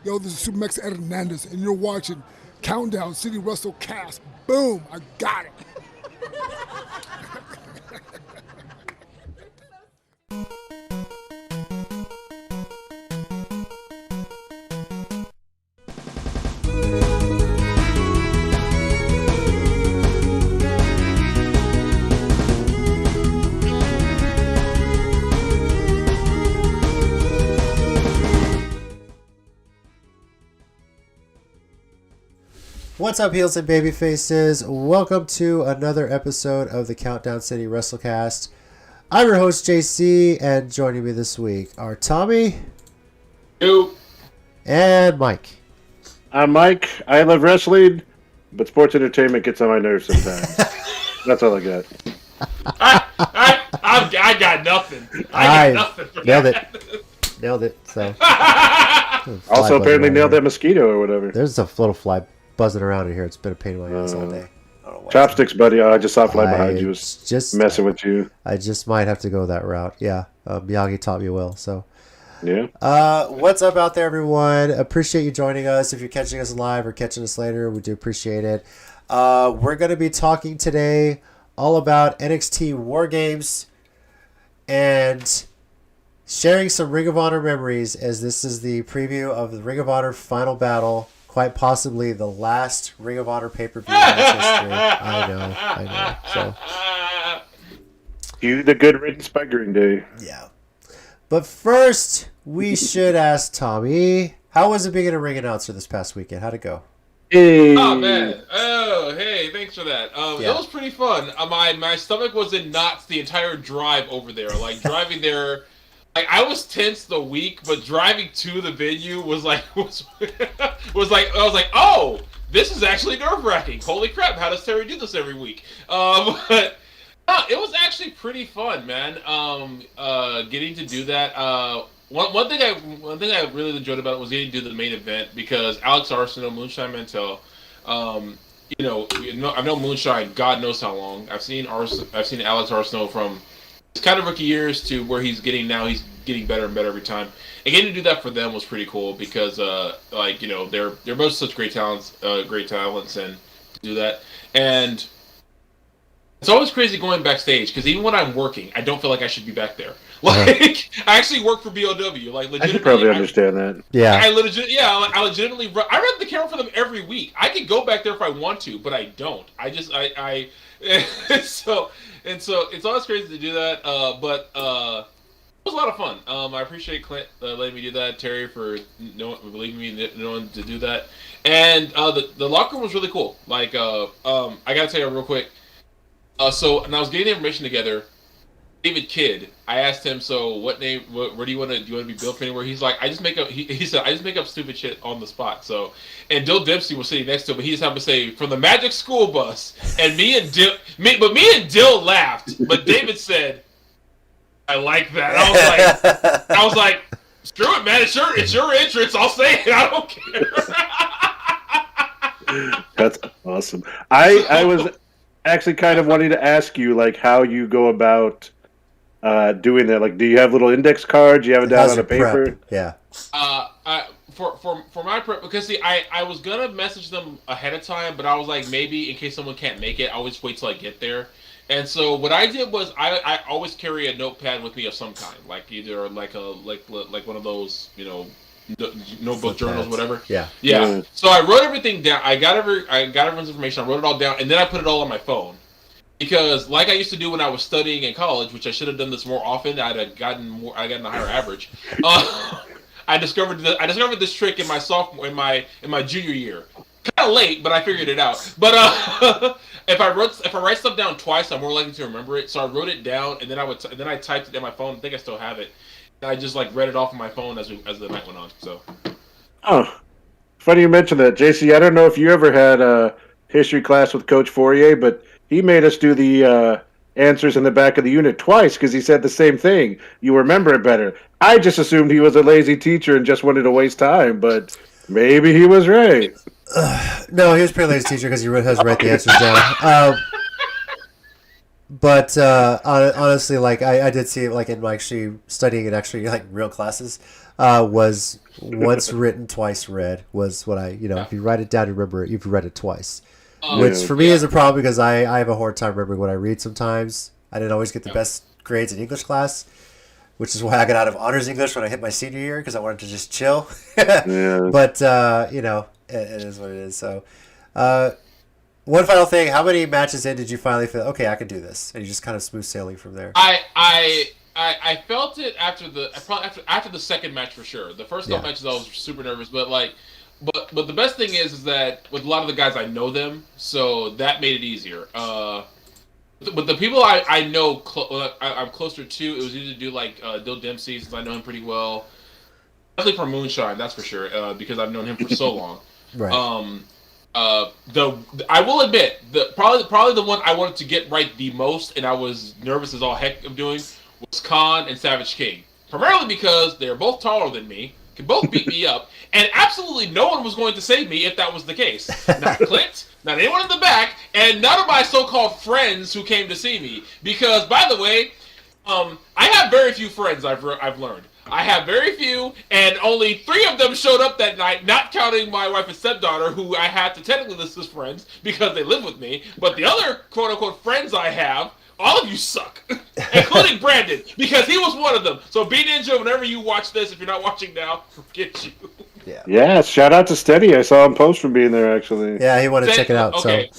Yo, this is Supermax Hernandez, and you're watching Countdown City WrestleCast. Boom, I got it. What's up, heels and baby faces? Welcome to another episode of the Countdown City WrestleCast. I'm your host, JC, and joining me this week are Tommy. Yo. And Mike. I'm Mike. I love wrestling, but sports entertainment gets on my nerves sometimes. That's all I got. I got nothing. I got nothing. Nailed it. So. Also, apparently nailed that mosquito or whatever. There's a little fly buzzing around in here. It's been a pain in my ass all day. Chopsticks, buddy. I just saw a fly behind you. Just messing with you. I just might have to go that route. Yeah. Miyagi taught me well. So. Yeah. What's up out there, everyone? Appreciate you joining us. If you're catching us live or catching us later, we do appreciate it. We're going to be talking today all about NXT War Games and sharing some Ring of Honor memories, as this is the preview of the Ring of Honor Final Battle, quite possibly the last Ring of Honor pay-per-view in its history. I know. So, you the good riddance by Green Day. Yeah. But first, we should ask Tommy, how was it being a ring announcer this past weekend? How'd it go? Hey. Oh, man. Oh, hey, thanks for that. It was pretty fun. My stomach was in knots the entire drive over there. Like, driving there, like, I was tense the week, but driving to the venue was like, I was like, oh, this is actually nerve-wracking. Holy crap, how does Terry do this every week? But it was actually pretty fun, man. Getting to do that. One thing I really enjoyed about it was getting to do the main event, because Alex Arsenault, Moonshine Mantel, I've known Moonshine God knows how long. I've seen Alex Arsenault from his kind of rookie years to where he's getting now. He's getting better and better every time. And getting to do that for them was pretty cool, because they're both such great talents, and to do that. And it's always crazy going backstage, because even when I'm working, I don't feel like I should be back there. Like, I actually work for BOW. Like, legitimately, I can probably understand that. Yeah. I legitimately I run the camera for them every week. I could go back there if I want to, but I don't. So it's always crazy to do that. But it was a lot of fun. I appreciate Clint letting me do that. Terry for believing me, knowing to do that. And the locker room was really cool. Like, I gotta tell you real quick. So, and I was getting the information together. David Kidd, I asked him, so where do you want to be billed for anywhere? He's like, he said, I just make up stupid shit on the spot. So, and Dill Dempsey was sitting next to him, but he just happened to say, from the Magic School Bus. And me and Dill laughed, but David said, I like that. I was like, screw it, man, it's your entrance, I'll say it, I don't care. That's awesome. I was actually kind of wanting to ask you, like, how you go about doing that. Like, do you have little index cards? Do you have it down on a paper? Prep? Yeah. For my prep, because see, I was gonna message them ahead of time, but I was like, maybe in case someone can't make it, I'll just wait till I get there. And so what I did was I always carry a notepad with me of some kind, like either like one of those, notebook journals, whatever. Yeah. So I wrote everything down. I got everyone's information. I wrote it all down, and then I put it all on my phone. Because, like I used to do when I was studying in college, which I should have done this more often, I'd gotten a higher average. I discovered this trick in my junior year. Kind of late, but I figured it out. But if I write stuff down twice, I'm more likely to remember it. So I wrote it down, and then I typed it in my phone. I think I still have it. And I just read it off on my phone as the night went on. So. Oh, funny you mentioned that, JC. I don't know if you ever had a history class with Coach Fourier, but he made us do the answers in the back of the unit twice because he said the same thing. You remember it better. I just assumed he was a lazy teacher and just wanted to waste time, but maybe he was right. No, he was a pretty lazy teacher because he has to write the answers down. But honestly, I did see it in actually studying in actually real classes. was once written, twice read. Was what if you write it down, you remember it. You've read it twice, which for me is a problem because I have a hard time remembering what I read sometimes. I didn't always get the best grades in English class, which is why I got out of honors English when I hit my senior year because I wanted to just chill. But it is what it is. So, one final thing: how many matches in did you finally feel okay? I can do this, and you just kind of smooth sailing from there. I felt it after the second match for sure. The first couple matches I was super nervous, but but the best thing is that with a lot of the guys I know them, so that made it easier. But the people I know I'm closer to, it was easy to do like Dill Dempsey since I know him pretty well. Definitely from Moonshine, that's for sure, because I've known him for so long. Right. I will admit probably the one I wanted to get right the most, and I was nervous as all heck of doing, was Khan and Savage King. Primarily because they're both taller than me, can both beat me up, and absolutely no one was going to save me if that was the case. Not Clint, not anyone in the back, and none of my so-called friends who came to see me. Because, by the way, I have very few friends. I've learned. I have very few, and only 3 of them showed up that night, not counting my wife and stepdaughter, who I had to technically list as friends because they live with me. But the other quote-unquote friends I have, all of you suck, including Brandon, because he was one of them. So B Ninja, whenever you watch this, if you're not watching now, forget you. Yeah. Shout out to Steady. I saw him post from being there actually. Yeah, he wanted to check it out. Okay.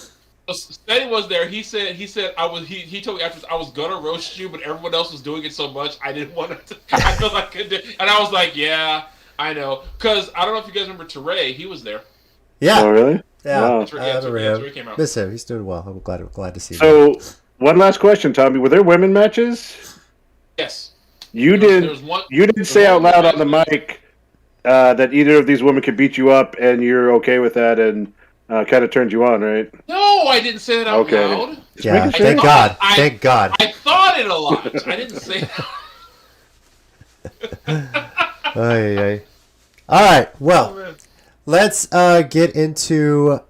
So Steady was there. He said he told me after I was gonna roast you, but everyone else was doing it so much I didn't want to. I felt like I couldn't do it. And I was like, yeah, I know, because I don't know if you guys remember Teray. He was there. Yeah. Oh really? Yeah. Wow. I remember him. Miss him. He's doing well. I'm glad to see him. So, one last question, Tommy. Were there women matches? Yes. You didn't say out loud on the mic that either of these women could beat you up, and you're okay with that, and kind of turned you on, right? No, I didn't say that out loud. Yeah, thank God. Thank God. I thought it a lot. I didn't say that. All right. Well, let's get into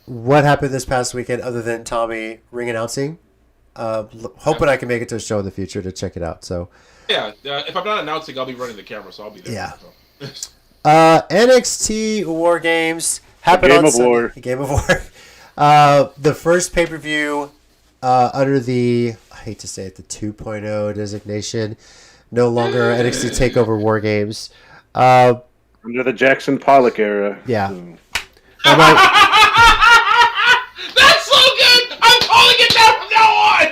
what happened this past weekend, other than Tommy ring announcing. Hoping I can make it to a show in the future to check it out. So, yeah, if I'm not announcing, I'll be running the camera, so I'll be there. Yeah. NXT War Games happened on Sunday. Game of War. The first pay-per-view under the, I hate to say it, the 2.0 designation. No longer NXT TakeOver War Games. Under the Jackson Pollock era. Yeah. That's so good! I'm calling it that from now on!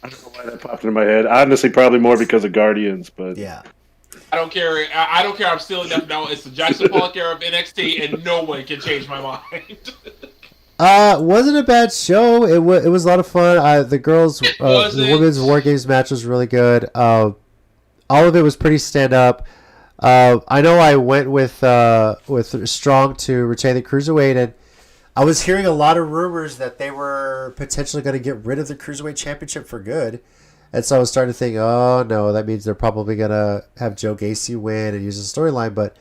I don't know why that popped into my head. Honestly, probably more because of Guardians, but... Yeah. I don't care. I don't care. I'm stealing that from now on. It's the Jackson Pollock era of NXT, and no one can change my mind. Wasn't a bad show. It was a lot of fun. The women's War Games match was really good. All of it was pretty stand up. I know I went with Strong to retain the Cruiserweight, and I was hearing a lot of rumors that they were potentially going to get rid of the Cruiserweight Championship for good. And so I was starting to think, oh no, that means they're probably going to have Joe Gacy win and use the storyline. But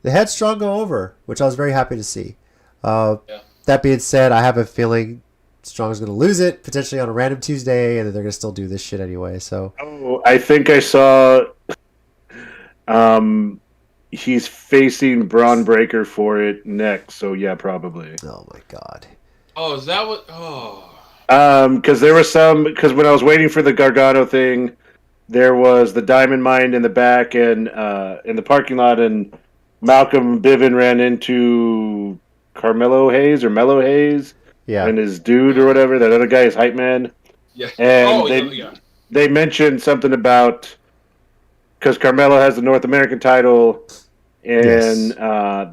they had Strong go over, which I was very happy to see. That being said, I have a feeling Strong's going to lose it, potentially on a random Tuesday, and they're going to still do this shit anyway. So I think I saw he's facing Braun Breaker for it next. So yeah, probably. Oh my God. Oh, is that what? Oh. Because there was because when I was waiting for the Gargano thing, there was the Diamond Mine in the back and in the parking lot, and Malcolm Bivin ran into Carmelo Hayes or Mello Hayes, and his dude or whatever, that other guy, his hype man. Yeah. And they mentioned something about because Carmelo has the North American title, and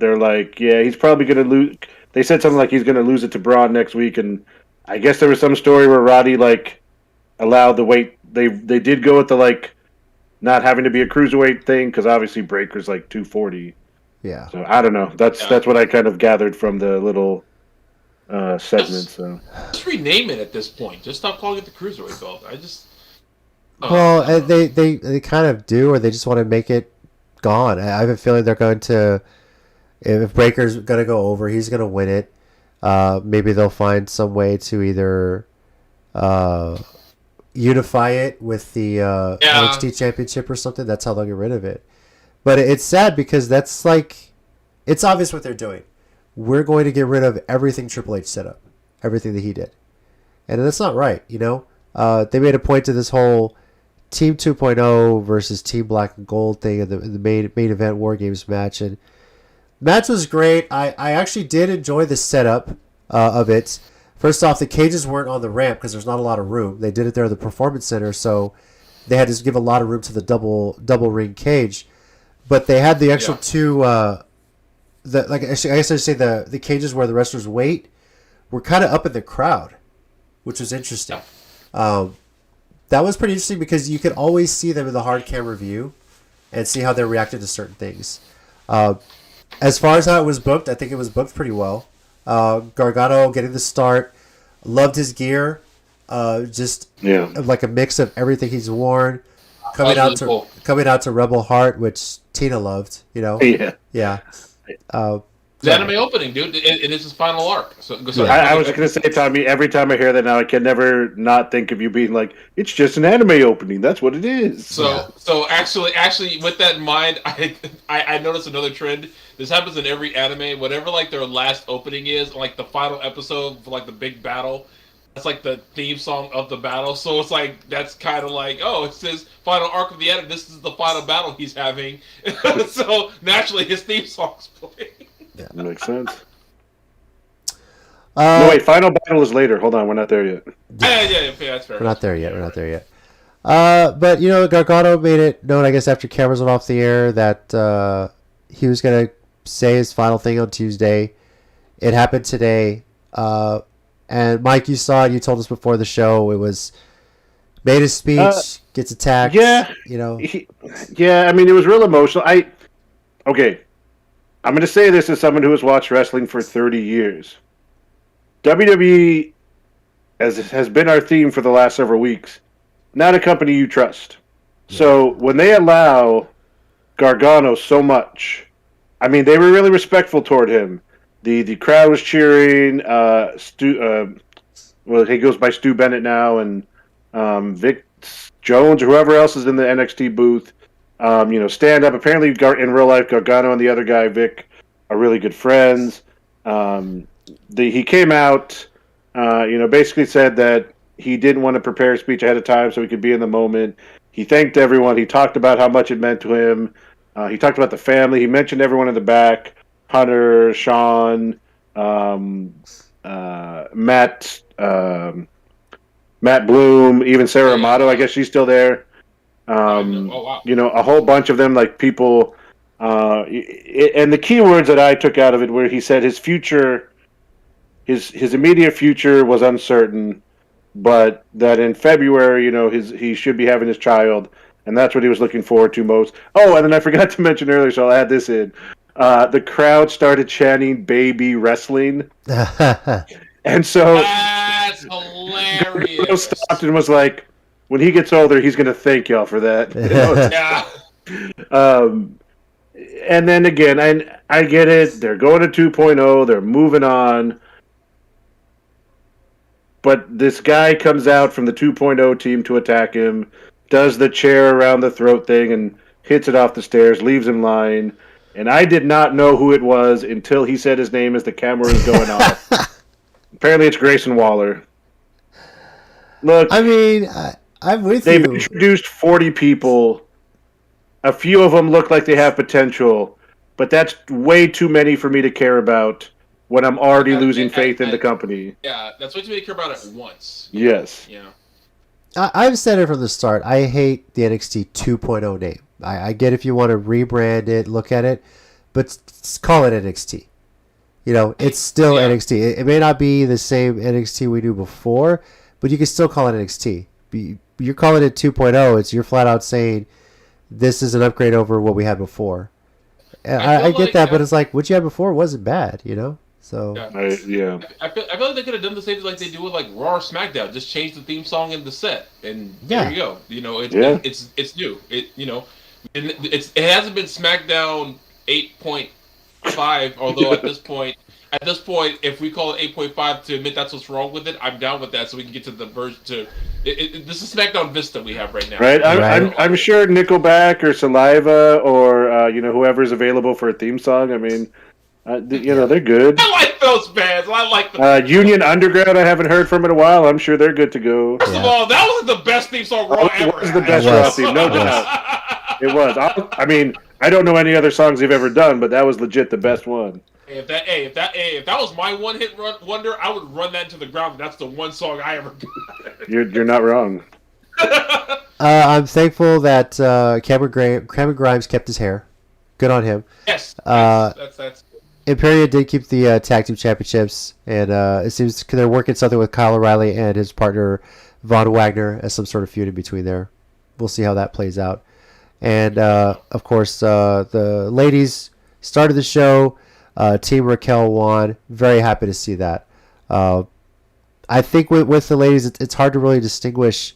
they're like, yeah, he's probably going to lose. They said something like he's going to lose it to Braun next week, and I guess there was some story where Roddy allowed the weight. They did go with the not having to be a cruiserweight thing because obviously Breaker's 240. Yeah. So I don't know. That's what I kind of gathered from the little segment. So just rename it at this point. Just stop calling it the cruiserweight belt. Well, they kind of do, or they just want to make it gone. I have a feeling they're going to. If Breaker's going to go over, he's going to win it. Maybe they'll find some way to either unify it with the NXT Championship or something. That's how they'll get rid of it. But it's sad because that's like, it's obvious what they're doing. We're going to get rid of everything Triple H set up, everything that he did. And that's not right, you know? They made a point to this whole Team 2.0 versus Team Black and Gold thing in the main event War Games match. And the match was great. I actually did enjoy the setup of it. First off, the cages weren't on the ramp because there's not a lot of room. They did it there at the Performance Center, so they had to give a lot of room to the double ring cage. But they had the actual two, I guess I should say the cages where the wrestlers wait were kind of up in the crowd, which was interesting. That was pretty interesting because you could always see them in the hard camera view and see how they reacted to certain things. As far as how it was booked, I think it was booked pretty well. Gargano getting the start, loved his gear, just like a mix of everything he's worn. Coming out to Rebel Heart, which Tina loved, you know. Yeah. The anime opening, dude, and it's his final arc. So, I was just gonna say, Tommy. Every time I hear that now, I can never not think of you being like, "It's just an anime opening. That's what it is." So actually, with that in mind, I noticed another trend. This happens in every anime. Whatever like their last opening is, like the final episode for like the big battle. That's like the theme song of the battle. So it's like, that's kind of like, oh, it's his final arc of the anime. This is the final battle he's having. So naturally, his theme song's playing. Yeah. That makes sense. No, wait, Final Battle is later. Hold on, we're not there yet. Yeah, that's fair. We're not there yet. But, you know, Gargano made it known, I guess, after cameras went off the air that he was going to say his final thing on Tuesday. It happened today. And Mike, you saw it. You told us before the show. It was made his speech, gets attacked. Yeah, you know. I mean, it was real emotional. Okay, I'm going to say this as someone who has watched wrestling for 30 years. WWE, as has been our theme for the last several weeks, not a company you trust. Yeah. So when they allow Gargano so much, I mean, they were really respectful toward him. The crowd was cheering. He goes by Stu Bennett now, and Vic Jones or whoever else is in the NXT booth. Stand up. Apparently, in real life, Gargano and the other guy, Vic, are really good friends. He came out, basically said that he didn't want to prepare a speech ahead of time so he could be in the moment. He thanked everyone. He talked about how much it meant to him. He talked about the family. He mentioned everyone in the back. Hunter, Sean, Matt Bloom, even Sarah Amato. I guess she's still there. Wow. A whole bunch of them, like people. And the key words that I took out of it were he said his future, his immediate future was uncertain, but that in February, he should be having his child, and that's what he was looking forward to most. Oh, and then I forgot to mention earlier, so I'll add this in. The crowd started chanting "baby wrestling," and so that's hilarious. Stopped and was like, "When he gets older, he's going to thank y'all for that." And then again, I get it. They're going to 2.0. They're moving on. But this guy comes out from the 2.0 team to attack him, does the chair around the throat thing, and hits it off the stairs, leaves him lying. And I did not know who it was until he said his name as the camera was going off. Apparently it's Grayson Waller. Look, I mean, I'm with they've you. They've introduced 40 people. A few of them look like they have potential, but that's way too many for me to care about when I'm already losing faith in the company. Yeah, that's way too many to care about it once. Yes. Yeah. I've said it from the start. I hate the NXT 2.0 name. I get if you want to rebrand it, look at it, but call it NXT. It's still NXT. It may not be the same NXT we knew before, but you can still call it NXT. You're calling it 2.0. You're flat out saying this is an upgrade over what we had before. And I get that, but it's like what you had before wasn't bad, So I feel like they could have done the same thing like they do with like Raw or SmackDown. Just change the theme song in the set, and there you go. It's new. It hasn't been SmackDown 8.0 5. Although at this point, if we call it 8.5 to admit that's what's wrong with it, I'm down with that. So we can get to the version to. This is SmackDown Vista we have right now. Right. I'm sure Nickelback or Saliva or whoever's available for a theme song. I mean, they're good. I like those bands. I like them. Union Underground. I haven't heard from in a while. I'm sure they're good to go. First of all, that was the best theme song Raw ever. It was the best Raw theme, no doubt. It was. I mean, I don't know any other songs they've ever done, but that was legit the best one. If that was my one-hit wonder, I would run that into the ground. That's the one song I ever got. You're not wrong. I'm thankful that Cameron Grimes kept his hair. Good on him. Yes. That's Imperium did keep the tag team championships, and it seems they're working something with Kyle O'Reilly and his partner Von Wagner as some sort of feud in between there. We'll see how that plays out. And of course, the ladies started the show. Team Raquel won. Very happy to see that. I think with the ladies, it's hard to really distinguish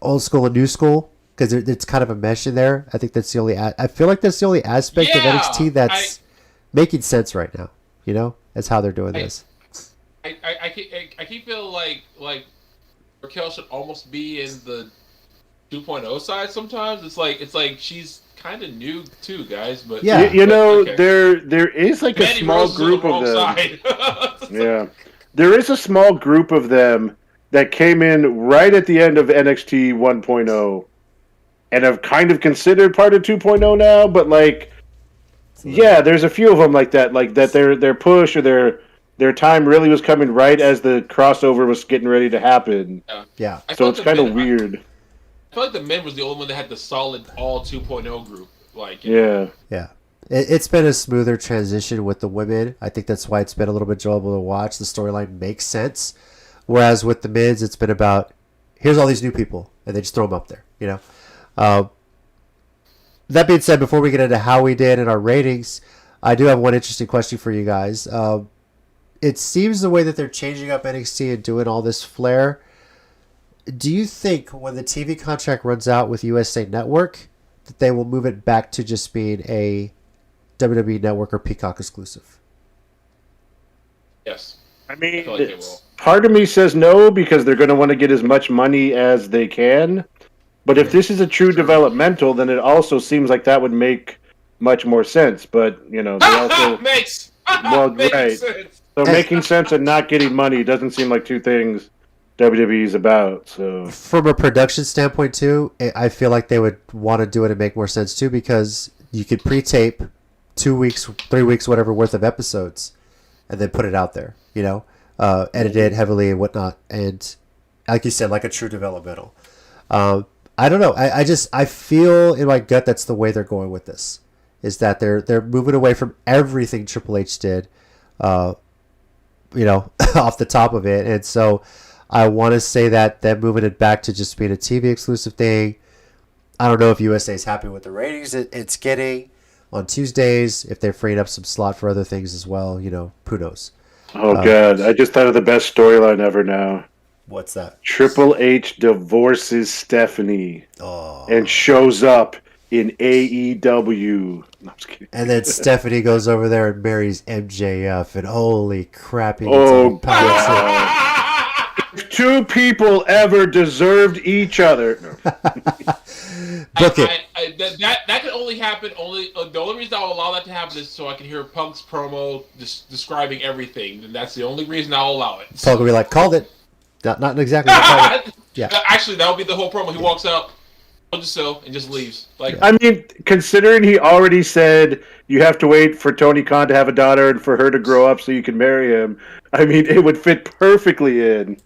old school and new school because it's kind of a mesh in there. I think that's the only. I feel like that's the only aspect of NXT that's making sense right now. That's how they're doing this. I keep feeling like Raquel should almost be in the 2.0 side sometimes. It's like she's kind of new too, guys. But yeah, there is like a small group of them. Yeah, there is a small group of them that came in right at the end of NXT 1.0 and have kind of considered part of 2.0 now. But there's a few of them like that their push or their time really was coming right as the crossover was getting ready to happen. Yeah. So it's kind of weird. I feel like the men was the only one that had the solid all 2.0 group. Yeah. It's been a smoother transition with the women. I think that's why it's been a little bit enjoyable to watch. The storyline makes sense. Whereas with the mids, it's been about, here's all these new people, and they just throw them up there, That being said, before we get into how we did and our ratings, I do have one interesting question for you guys. It seems the way that they're changing up NXT and doing all this flair, do you think when the TV contract runs out with USA Network that they will move it back to just being a WWE Network or Peacock exclusive? Yes. I mean, I feel like they will. Part of me says no because they're going to want to get as much money as they can. But if this is a true developmental, then it also seems like that would make much more sense. But, they also... makes right. sense. So making sense and not getting money doesn't seem like two things WWE's about. So from a production standpoint too, I feel like they would want to do it and make more sense too, because you could pre-tape 2 weeks, 3 weeks, whatever worth of episodes, and then put it out there. Edit it heavily and whatnot, and like you said, like a true developmental. I don't know. I feel in my gut that's the way they're going with this. Is that they're moving away from everything Triple H did, off the top of it, and so. I want to say that them moving it back to just being a TV exclusive thing. I don't know if USA is happy with the ratings it's getting on Tuesdays. If they're freeing up some slot for other things as well, who knows? Oh, God. I just thought of the best storyline ever now. What's that? Triple H divorces Stephanie and shows up in AEW. No, I'm just kidding. And then Stephanie goes over there and marries MJF, and holy crap. If two people ever deserved each other. No. Book it. That can only happen. The only reason I'll allow that to happen is so I can hear Punk's promo describing everything. And that's the only reason I'll allow it. Punk will be like, called it. Not exactly. Yeah. Actually, that would be the whole promo. He walks out, and just leaves. I mean, considering he already said you have to wait for Tony Khan to have a daughter and for her to grow up so you can marry him. I mean, it would fit perfectly in.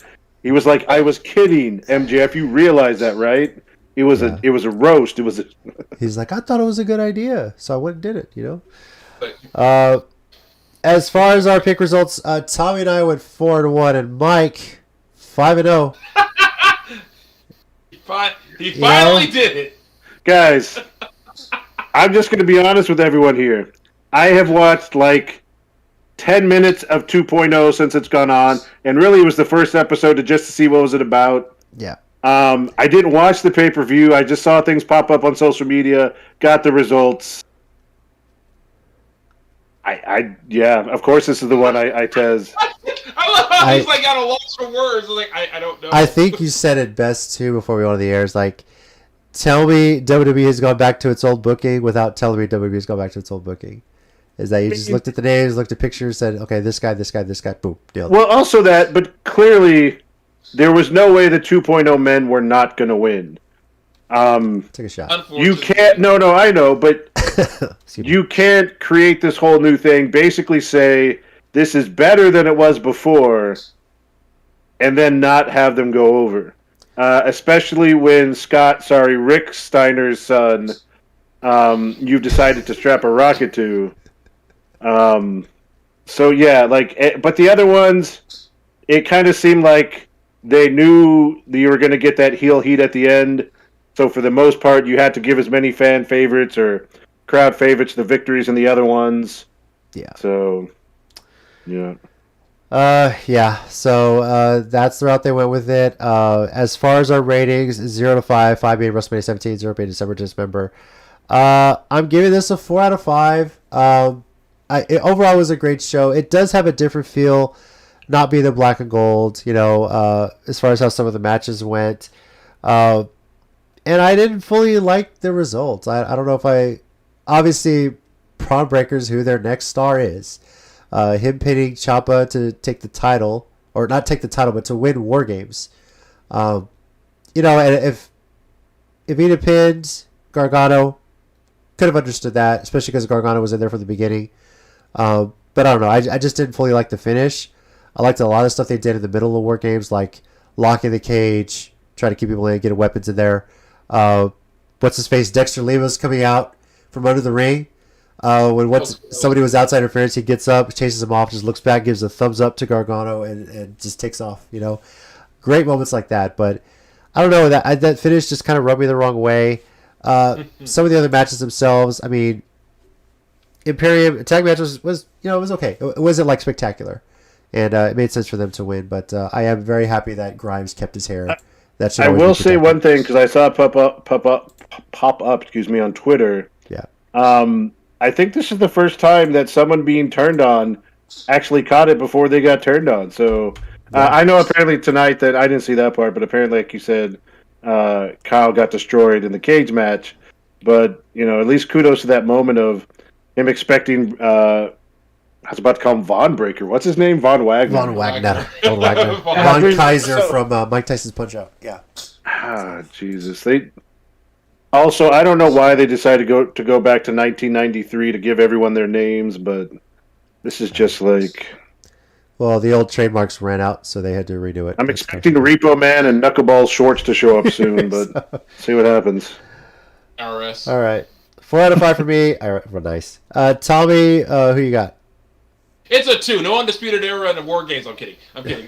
He was like, "I was kidding, MJF. You realize that, right? It was a roast. It was." He's like, "I thought it was a good idea, so I went and did it." As far as our pick results, Tommy and I went 4-1, and Mike 5-0. He finally did it, guys. I'm just going to be honest with everyone here. I have watched 10 minutes of 2.0 since it's gone on, and really it was the first episode just to see what was it about. Yeah. I didn't watch the pay-per-view. I just saw things pop up on social media, got the results. Yeah, of course this is the one I Tez. I love how he's like got a loss for words. Like I don't know. I think you said it best too before we went on the air. It's like, tell me WWE has gone back to its old booking without telling me WWE has gone back to its old booking. Is that you just looked at the names, looked at pictures, said, okay, this guy, boom, deal. Well, also that, but clearly there was no way the 2.0 men were not going to win. Take a shot. You can't. No, I know, but you can't create this whole new thing. Basically, say this is better than it was before, and then not have them go over. Especially when Rick Steiner's son, you've decided to strap a rocket to. So yeah, but the other ones, it kind of seemed like they knew that you were going to get that heel heat at the end. So for the most part, you had to give as many fan favorites or crowd favorites the victories in the other ones. Yeah. So, yeah. Yeah. So that's the route they went with it. As far as our ratings, 0 to 5, 5 being WrestleMania 17, 0 being December to Dismember. I'm giving this a 4 out of 5. Overall, it was a great show. It does have a different feel, not being the black and gold, as far as how some of the matches went. And I didn't fully like the results. I don't know if obviously, Braun Breaker's who their next star is. Him pinning Ciampa to take the title, or not take the title, but to win War Games. And if he'd have pinned Gargano, could have understood that, especially because Gargano was in there from the beginning. But I don't know. I just didn't fully like the finish. I liked a lot of stuff they did in the middle of War Games, like locking the cage, trying to keep people in, getting weapons in there. What's his face? Dexter Lima's coming out from under the ring. When somebody was outside interference, he gets up, chases him off, just looks back, gives a thumbs up to Gargano, and just takes off. Great moments like that. But I don't know, that finish just kind of rubbed me the wrong way. Some of the other matches themselves, I mean, Imperium tag match was it was okay. It wasn't like spectacular, and it made sense for them to win. But I am very happy that Grimes kept his hair. I will say one thing, because I saw it pop up. Excuse me, on Twitter. Yeah. I think this is the first time that someone being turned on actually caught it before they got turned on. So I know apparently tonight that I didn't see that part, but apparently, like you said, Kyle got destroyed in the cage match. But at least kudos to that moment of him expecting. I was about to call him Von Breaker. What's his name? Von Wagner. Von Wagner. Von Kaiser from Mike Tyson's Punch-Out. Yeah. Ah, Jesus. Also, I don't know why they decided to go back to 1993 to give everyone their names, but this is just like... Well, the old trademarks ran out, so they had to redo it. I'm expecting Repo Man and Knuckleball shorts to show up soon, but see what happens. RS. All right. 4 out of 5 for me. All right, well, nice. Tommy, who you got? It's a 2. No Undisputed Era in the War Games. I'm kidding.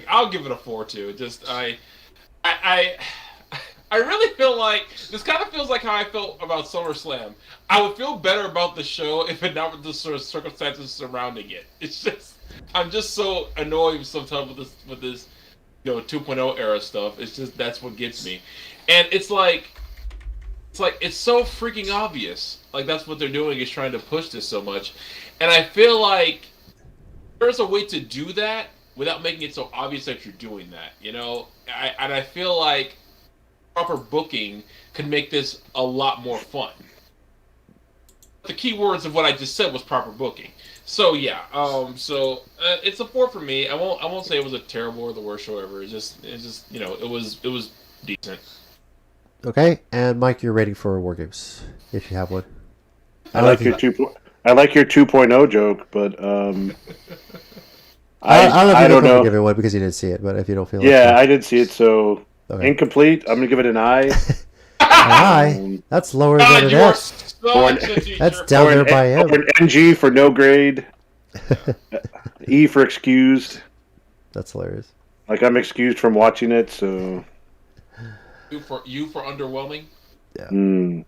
I'll give it a 4 too. Just I really feel like this kind of feels like how I felt about SummerSlam. I would feel better about the show if it not with the sort of circumstances surrounding it. It's just I'm just so annoyed sometimes with this 2.0 era stuff. It's just that's what gets me, and it's like it's so freaking obvious. Like that's what they're doing is trying to push this so much, and I feel like there's a way to do that without making it so obvious that you're doing that. I feel like proper booking could make this a lot more fun. The key words of what I just said was proper booking. So yeah, it's a 4 for me. I won't say it was a terrible or the worst show ever. It was decent. Okay, and Mike, your rating for War Games, if you have one. I like your 2.0 joke, but I don't know. Give it one because you didn't see it, but if you don't feel I did see it, so okay. Incomplete. I'm gonna give it an I. An I? That's lower than an F. That's down there by M. Or an NG for no grade. E for excused. That's hilarious. Like I'm excused from watching it, so. You for underwhelming. Yeah.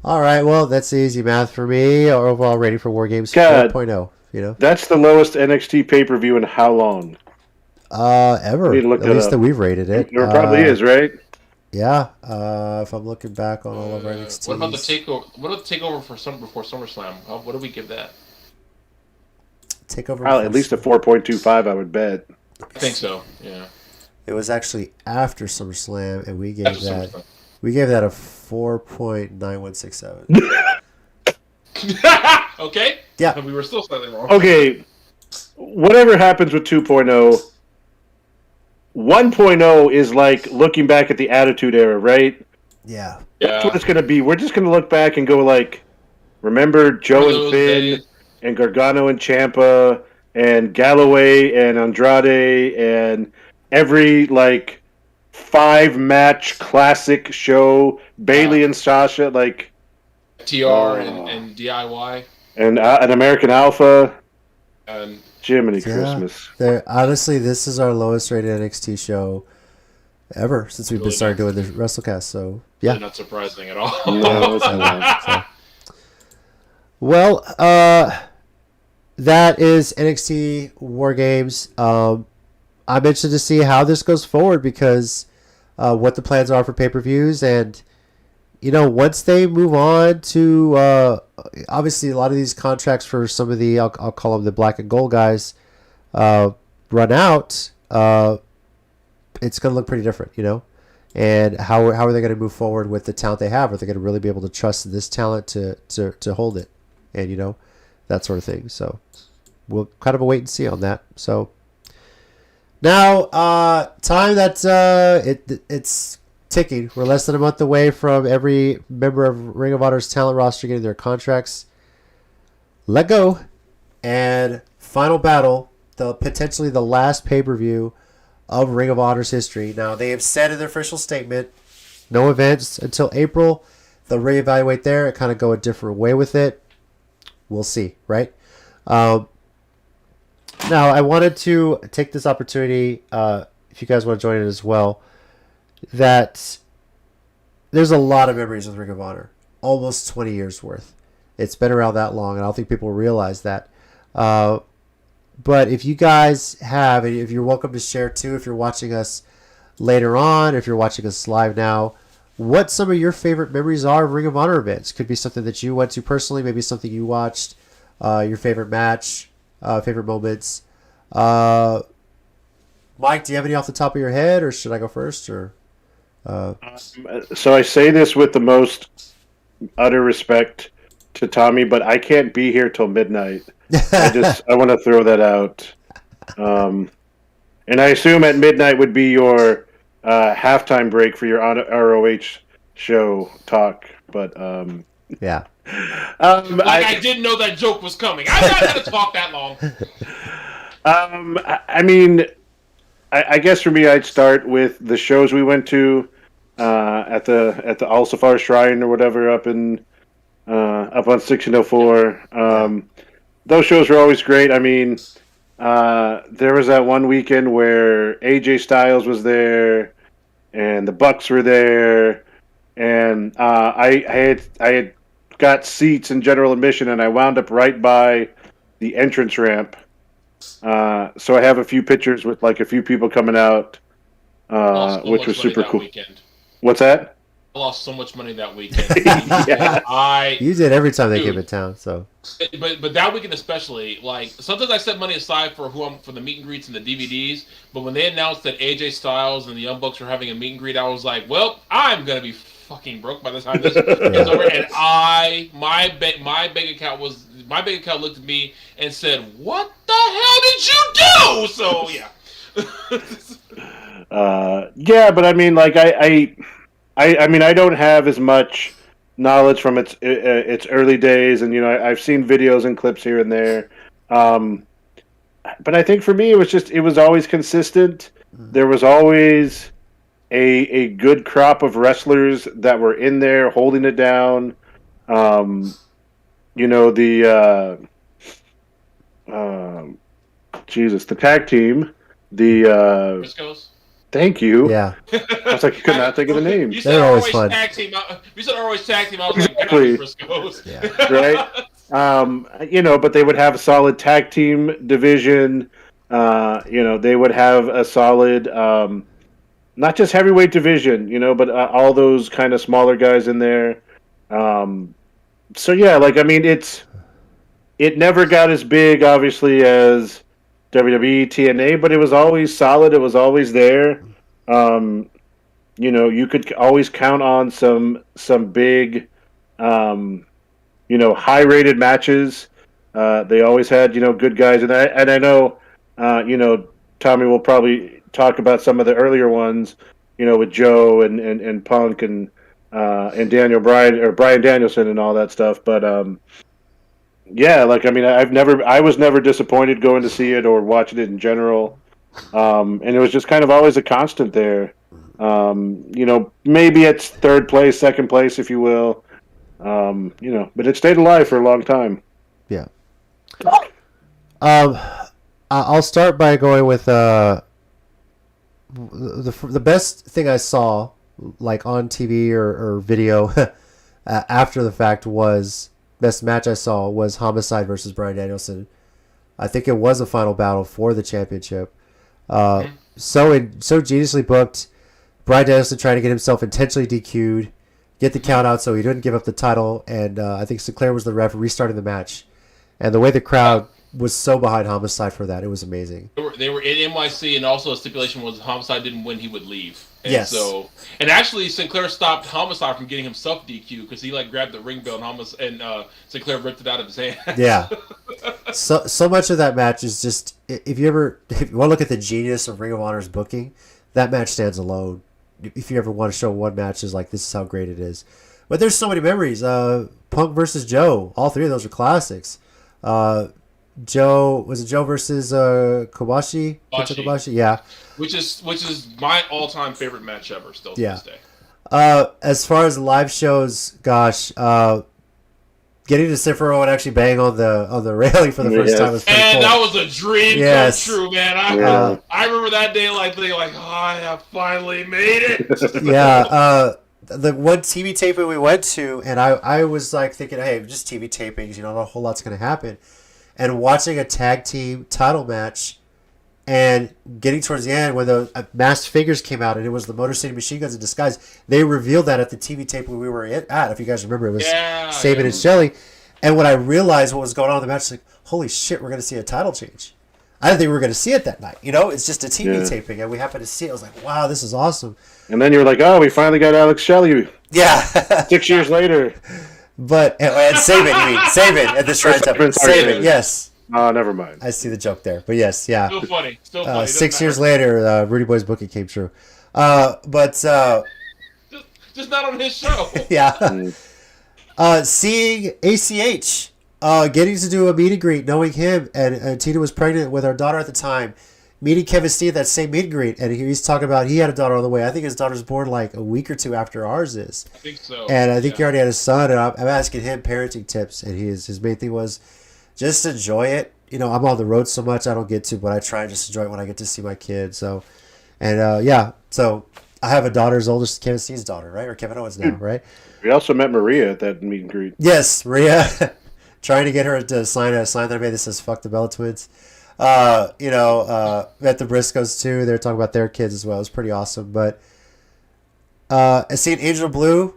All right, well, that's the easy math for me. Our overall rating for War Games 4.0. That's the lowest NXT pay-per-view in how long? Ever. At least that we've rated it. There probably is, right? Yeah. If I'm looking back on all of our NXT. What about the takeover? What about the takeover before SummerSlam? What do we give that? Takeover. At least a 4.25, I would bet. I think so. Yeah. It was actually after SummerSlam, and we gave After that SummerSlam. a 4.9167. Okay. Yeah. But we were still slightly wrong. Okay, whatever happens with 2.0, 1.0 is like looking back at the Attitude Era, right? Yeah. That's Yeah. what it's going to be. We're just going to look back and go like, remember Joe and those Finn days. and Gargano and Ciampa and Galloway and Andrade and every like 5-match classic show, Bailey and Sasha, like TR and DIY and an American Alpha. and Jiminy Yeah. Christmas. Honestly, this is our lowest rated NXT show ever since we've been Really started doing the WrestleCast. So yeah. really not surprising at all. No, it's not. So. Well, that is NXT War Games. I'm interested to see how this goes forward because what the plans are for pay-per-views, and once they move on to obviously a lot of these contracts for some of the I'll call them the black and gold guys run out. It's going to look pretty different, And how are they going to move forward with the talent they have? Are they going to really be able to trust this talent to hold it? And, that sort of thing. So we'll kind of wait and see on that. So now, time that it's ticking. We're less than a month away from every member of Ring of Honor's talent roster getting their contracts let go. And Final Battle, potentially the last pay-per-view of Ring of Honor's history. Now, they have said in their official statement, no events until April. They'll reevaluate there and kind of go a different way with it. We'll see, right? Now, I wanted to take this opportunity, if you guys want to join it as well, that there's a lot of memories with Ring of Honor. Almost 20 years worth. It's been around that long, and I don't think people realize that. But if you guys have, and if you're welcome to share too, if you're watching us later on, if you're watching us live now, what some of your favorite memories are of Ring of Honor events. Could be something that you went to personally, maybe something you watched, your favorite match, favorite moments. Mike, do you have any off the top of your head, or should I go first? Or So I say this with the most utter respect to Tommy, but I can't be here till midnight. I want to throw that out. And I assume at midnight would be your halftime break for your ROH show talk. But yeah. I didn't know that joke was coming. I'm not going to talk that long. I mean, I guess for me, I'd start with the shows we went to at the Al Safar Shrine or whatever up on 1604. Those shows were always great. I mean, there was that one weekend where AJ Styles was there, and the Bucks were there, and I had got seats in general admission, and I wound up right by the entrance ramp. So I have a few pictures with like a few people coming out, which was super cool. Weekend. What's that? I lost so much money that weekend. Yeah. You did every time they came in town, so. But that weekend especially, like sometimes I set money aside for for the meet and greets and the DVDs. But when they announced that AJ Styles and the Young Bucks were having a meet and greet, I was like, well, I'm gonna be fucking broke by the time this is over. And my bank account looked at me and said, "What the hell did you do?" So yeah. Yeah, but I mean, like I mean, I don't have as much knowledge from its early days, and I've seen videos and clips here and there. But I think for me, it was always consistent. There was always a good crop of wrestlers that were in there holding it down. The tag team, the Briscoes? Thank you. Yeah. I was like, you could not think of the name. You said They're always ROH fun. Tag Team. You said ROH Tag Team. I was Exactly. like, Briscoes. Yeah. Right? But they would have a solid tag team division. They would have a solid, not just heavyweight division, but all those kind of smaller guys in there. So yeah, like, I mean, it never got as big, obviously, as WWE TNA, but it was always solid. It was always there. You could always count on some big, high rated matches. They always had good guys, and I know Tommy will probably talk about some of the earlier ones, with Joe and Punk and Daniel Bryan or Bryan Danielson and all that stuff. But yeah, I was never disappointed going to see it or watching it in general, and it was just kind of always a constant there. Maybe it's third place, second place, if you will. But it stayed alive for a long time. Yeah. I'll start by going with the best thing I saw, like on TV or video, after the fact was best match I saw was Homicide versus Bryan Danielson. I think it was a final battle for the championship. So geniusly booked. Bryan Danielson trying to get himself intentionally DQ'd, get the count out so he didn't give up the title, and I think Sinclair was the ref restarting the match. And the way the crowd was so behind Homicide for that, it was amazing. They were in NYC, and also a stipulation was Homicide didn't win, he would leave. And yes. And actually Sinclair stopped Homicide from getting himself DQ because he grabbed the ring bell and Sinclair ripped it out of his hand. Yeah. So much of that match is just, if you want to look at the genius of Ring of Honor's booking, that match stands alone. If you ever want to show one match is like, this is how great it is. But there's so many memories. Punk versus Joe. All three of those are classics. Joe versus Kobashi? Kobashi? Yeah. Which is my all-time favorite match ever still to this day. As far as live shows, gosh, getting to Cifro and actually bang on the railing for the first time was pretty cool. And that was a dream come true, man. I remember that day I have finally made it. Yeah. The one TV taping we went to, and I was thinking, hey, just TV tapings, not a whole lot's going to happen. And watching a tag team title match and getting towards the end when the masked figures came out and it was the Motor City Machine Guns in disguise, they revealed that at the TV taping we were at. If you guys remember, it was Sabin and Shelley. And when I realized what was going on in the match, holy shit, we're going to see a title change. I didn't think we were going to see it that night. It's just a TV taping, and we happened to see it. I was like, wow, this is awesome. And then you were like, oh, we finally got Alex Shelley. Yeah. 6 years later. But, and Sabin, at the Shrine Temple. Sabin, yes. Oh, never mind. I see the joke there. But yes, yeah. Still funny. 6 years later, Rudy Boy's booking came true. Just not on his show. Yeah. Seeing ACH, getting to do a meet and greet, knowing him, and Tina was pregnant with our daughter at the time, meeting Kevin Steen at that same meet and greet, and he's talking about he had a daughter on the way. I think his daughter's born a week or two after ours is. I think so. And I think he already had a son, and I'm asking him parenting tips, and his main thing was just enjoy it. I'm on the road so much I don't get to, but I try and just enjoy it when I get to see my kids. So, and so I have a daughter as old as Kevin Steen's daughter, right? Or Kevin Owens now, right? We also met Maria at that meet and greet. Yes, Maria. Trying to get her to sign a sign that I made that says "Fuck the Bella Twins." At the Briscoes too. They're talking about their kids as well. It was pretty awesome. But seeing Angel Blue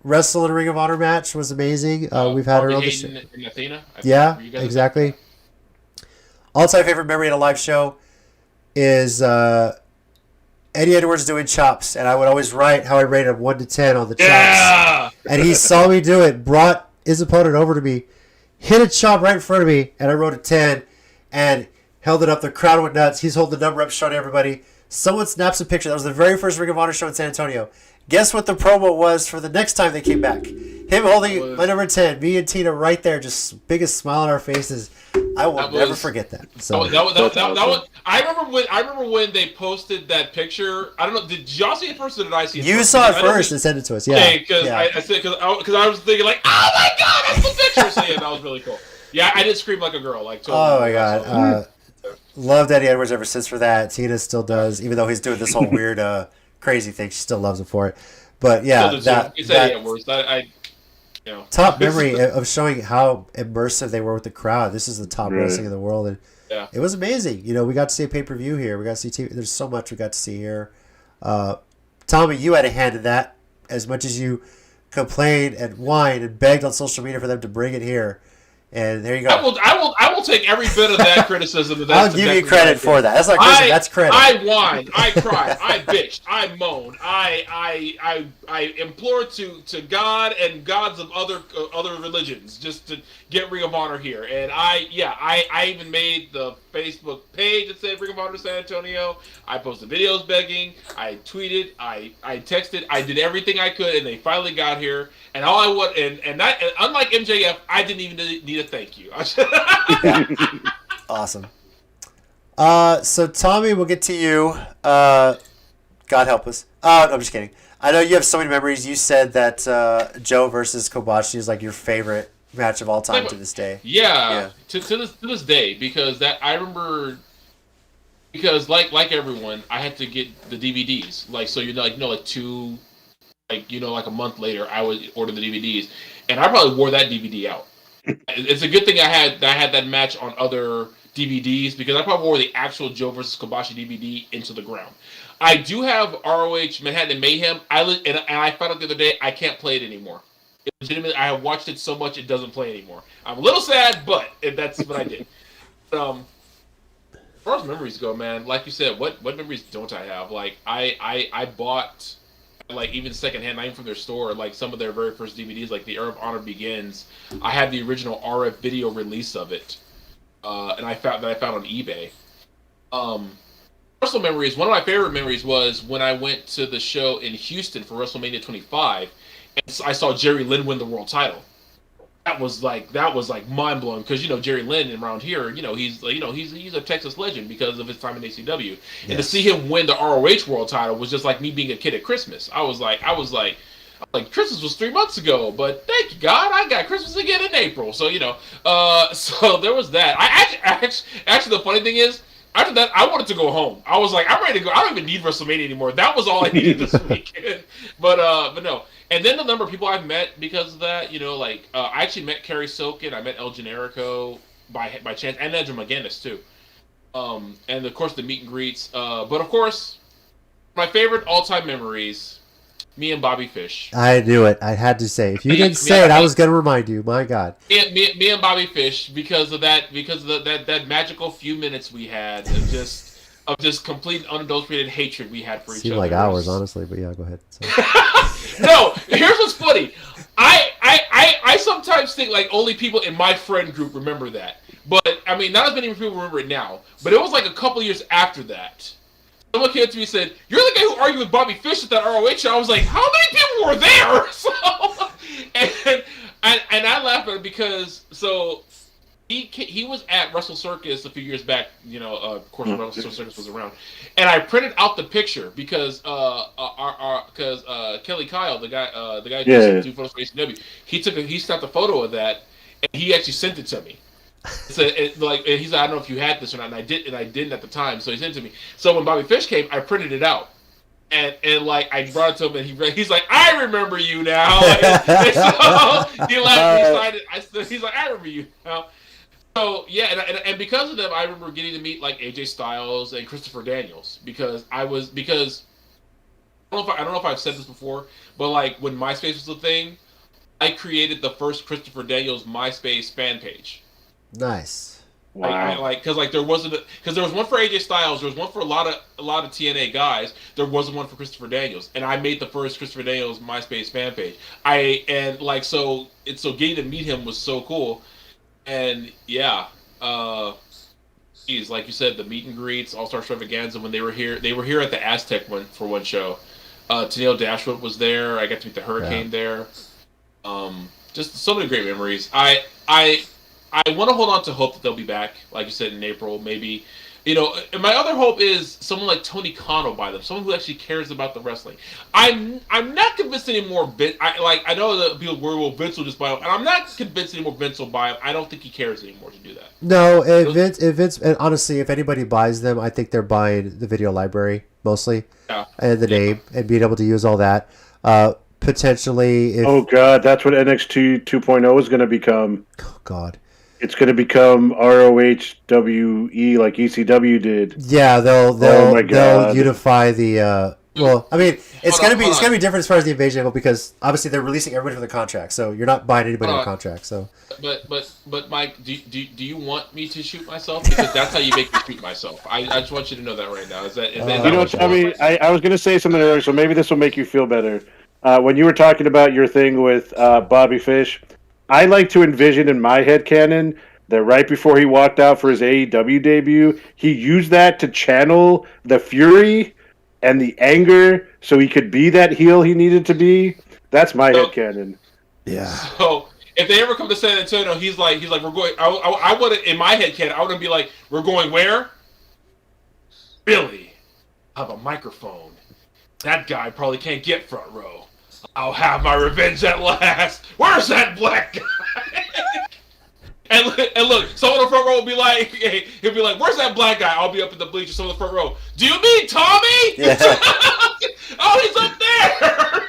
wrestle in a Ring of Honor match was amazing. We've had her on the show. And Athena. Yeah, exactly. All-time favorite memory in a live show is Eddie Edwards doing chops, and I would always write how I rated him 1 to 10 on the chops. Yeah! And he saw me do it, brought his opponent over to me, hit a chop right in front of me, and I wrote a 10, and held it up. The crowd went nuts. He's holding the number up, showing everybody. Someone snaps a picture. That was the very first Ring of Honor show in San Antonio. Guess what the promo was for the next time they came back? Him holding my number 10, me and Tina right there, just biggest smile on our faces. I will never forget that. So that was. I remember when they posted that picture. I don't know. Did y'all see it first, or did I see it? You saw it first and sent it to us. Yeah. Okay, because I was thinking oh my god, that's the picture. So yeah, that was really cool. Yeah, I did scream like a girl. Totally. Oh my god. Loved Eddie Edwards ever since for that. Tina still does, even though he's doing this whole weird, crazy thing. She still loves him for it. But yeah, it's Eddie Edwards. Top memory of showing how immersive they were with the crowd. This is the top wrestling in the world, and it was amazing. We got to see a pay-per-view here. We got to see TV. There's so much we got to see here. Tommy, you had a hand in that. As much as you complained and whined and begged on social media for them to bring it here, And there you go. I will take every bit of that criticism. I'll give you credit for that. That's not criticism. That's credit. I whined. I cried. I bitched. I moaned. I implored to God and gods of other religions just to get Ring of Honor here. And I even made the Facebook page that said Ring of Honor San Antonio. I posted videos begging. I tweeted. I texted. I did everything I could, and they finally got here. And all I want, and unlike MJF, I didn't even need a thank you. Awesome. So Tommy, we'll get to you. God help us. Oh, no, I'm just kidding. I know you have so many memories. You said that Joe versus Kobashi is like your favorite match of all time to this day. Yeah. To this day, because I remember. Because like everyone, I had to get the DVDs. Like a month later, I would order the DVDs, and I probably wore that DVD out. It's a good thing I had that match on other DVDs, because I probably wore the actual Joe versus Kobashi DVD into the ground. I do have ROH Manhattan Mayhem. And I found out the other day I can't play it anymore. Legitimately, I have watched it so much it doesn't play anymore. I'm a little sad, but that's what I did. As far as memories go, man, like you said, what memories don't I have? Like I bought, like, even secondhand, not even from their store, like some of their very first DVDs, like the Era of Honor Begins. I had the original RF video release of it, and I found on eBay. Personal memories. One of my favorite memories was when I went to the show in Houston for WrestleMania 25, and I saw Jerry Lynn win the world title. That was like mind blowing, because Jerry Lynn around here, he's a Texas legend because of his time in ACW, yes. And to see him win the ROH world title was just like me being a kid at Christmas. I was like Christmas was 3 months ago, but thank you God, I got Christmas again in April. So so there was that. Actually the funny thing is, after that, I wanted to go home. I was like, I'm ready to go. I don't even need WrestleMania anymore. That was all I needed this weekend. But no. And then the number of people I've met because of that, I actually met Kerry Silkin, I met El Generico by chance, and Edgar McGinnis too. And of course the meet and greets. But of course, my favorite all-time memories, me and Bobby Fish. I knew it. I had to say. If you didn't say it, I was going to remind you. My God. Me and Bobby Fish, because of that magical few minutes we had of just complete unadulterated hatred we had for each other. Seemed like hours, honestly, but yeah, go ahead. No, here's what's funny. I sometimes think like only people in my friend group remember that. But, I mean, not as many people remember it now. But it was like a couple years after that. Someone came to me and said, "You're the guy who argued with Bobby Fish at that ROH show." I was like, how many people were there? So, and I laughed at it because, he was at Wrestle Circus a few years back, of course, Wrestle Circus was around. And I printed out the picture because Kelly Kyle, the guy who do photos for ACW, he snapped a photo of that, and he actually sent it to me. So and he said, "I don't know if you had this or not," and I didn't at the time, so he sent it to me. So when Bobby Fish came, I printed it out, and I brought it to him, and he's like, "I remember you now." And so he laughed, he's like, "I remember you now." So yeah, and because of them, I remember getting to meet like AJ Styles and Christopher Daniels because I don't know if I've said this before, but like when MySpace was a thing, I created the first Christopher Daniels MySpace fan page. Nice. Wow. Because there was one for AJ Styles, there was one for a lot of TNA guys. There wasn't one for Christopher Daniels, and I made the first Christopher Daniels MySpace fan page. So getting to meet him was so cool, and yeah, like you said, the meet and greets, All Star Extravaganza when they were here at the Aztec for one show. Tennille Dashwood was there. I got to meet the Hurricane there. Just so many great memories. I want to hold on to hope that they'll be back, like you said, in April, maybe. And my other hope is someone like Tony Khan will buy them, someone who actually cares about the wrestling. I'm not convinced anymore. I know that people worry, well, Vince will just buy them, and I'm not convinced anymore Vince will buy them. I don't think he cares anymore to do that. No, if Vince, and honestly, if anybody buys them, I think they're buying the video library mostly, and the name, and being able to use all that. Potentially, oh God, that's what NXT 2.0 is going to become. Oh God. It's going to become ROHWE like ECW did. Yeah, they'll unify the Well, I mean, it's Hold gonna on. be different as far as the invasion angle because obviously they're releasing everybody from the contract, so you're not buying anybody on a contract. So, But Mike, do you want me to shoot myself? Because that's how you make me shoot myself. I just want you to know that right now. Is that You know, what Tommy, I was going to say something earlier, so maybe this will make you feel better. When you were talking about your thing with Bobby Fish, I like to envision in my head canon that right before he walked out for his AEW debut, he used that to channel the fury and the anger so he could be that heel he needed to be. That's my head canon. yeah. So if they ever come to San Antonio, he's like we're going. I would in my head canon, I would be like, we're going where? Billy, I have a microphone. That guy probably can't get front row. I'll have my revenge at last. Where's that black guy? and look, someone in the front row will be like, hey, he'll be like, where's that black guy? I'll be up in the bleachers, someone in the front row. Do you mean Tommy? Yeah. Oh, he's up there.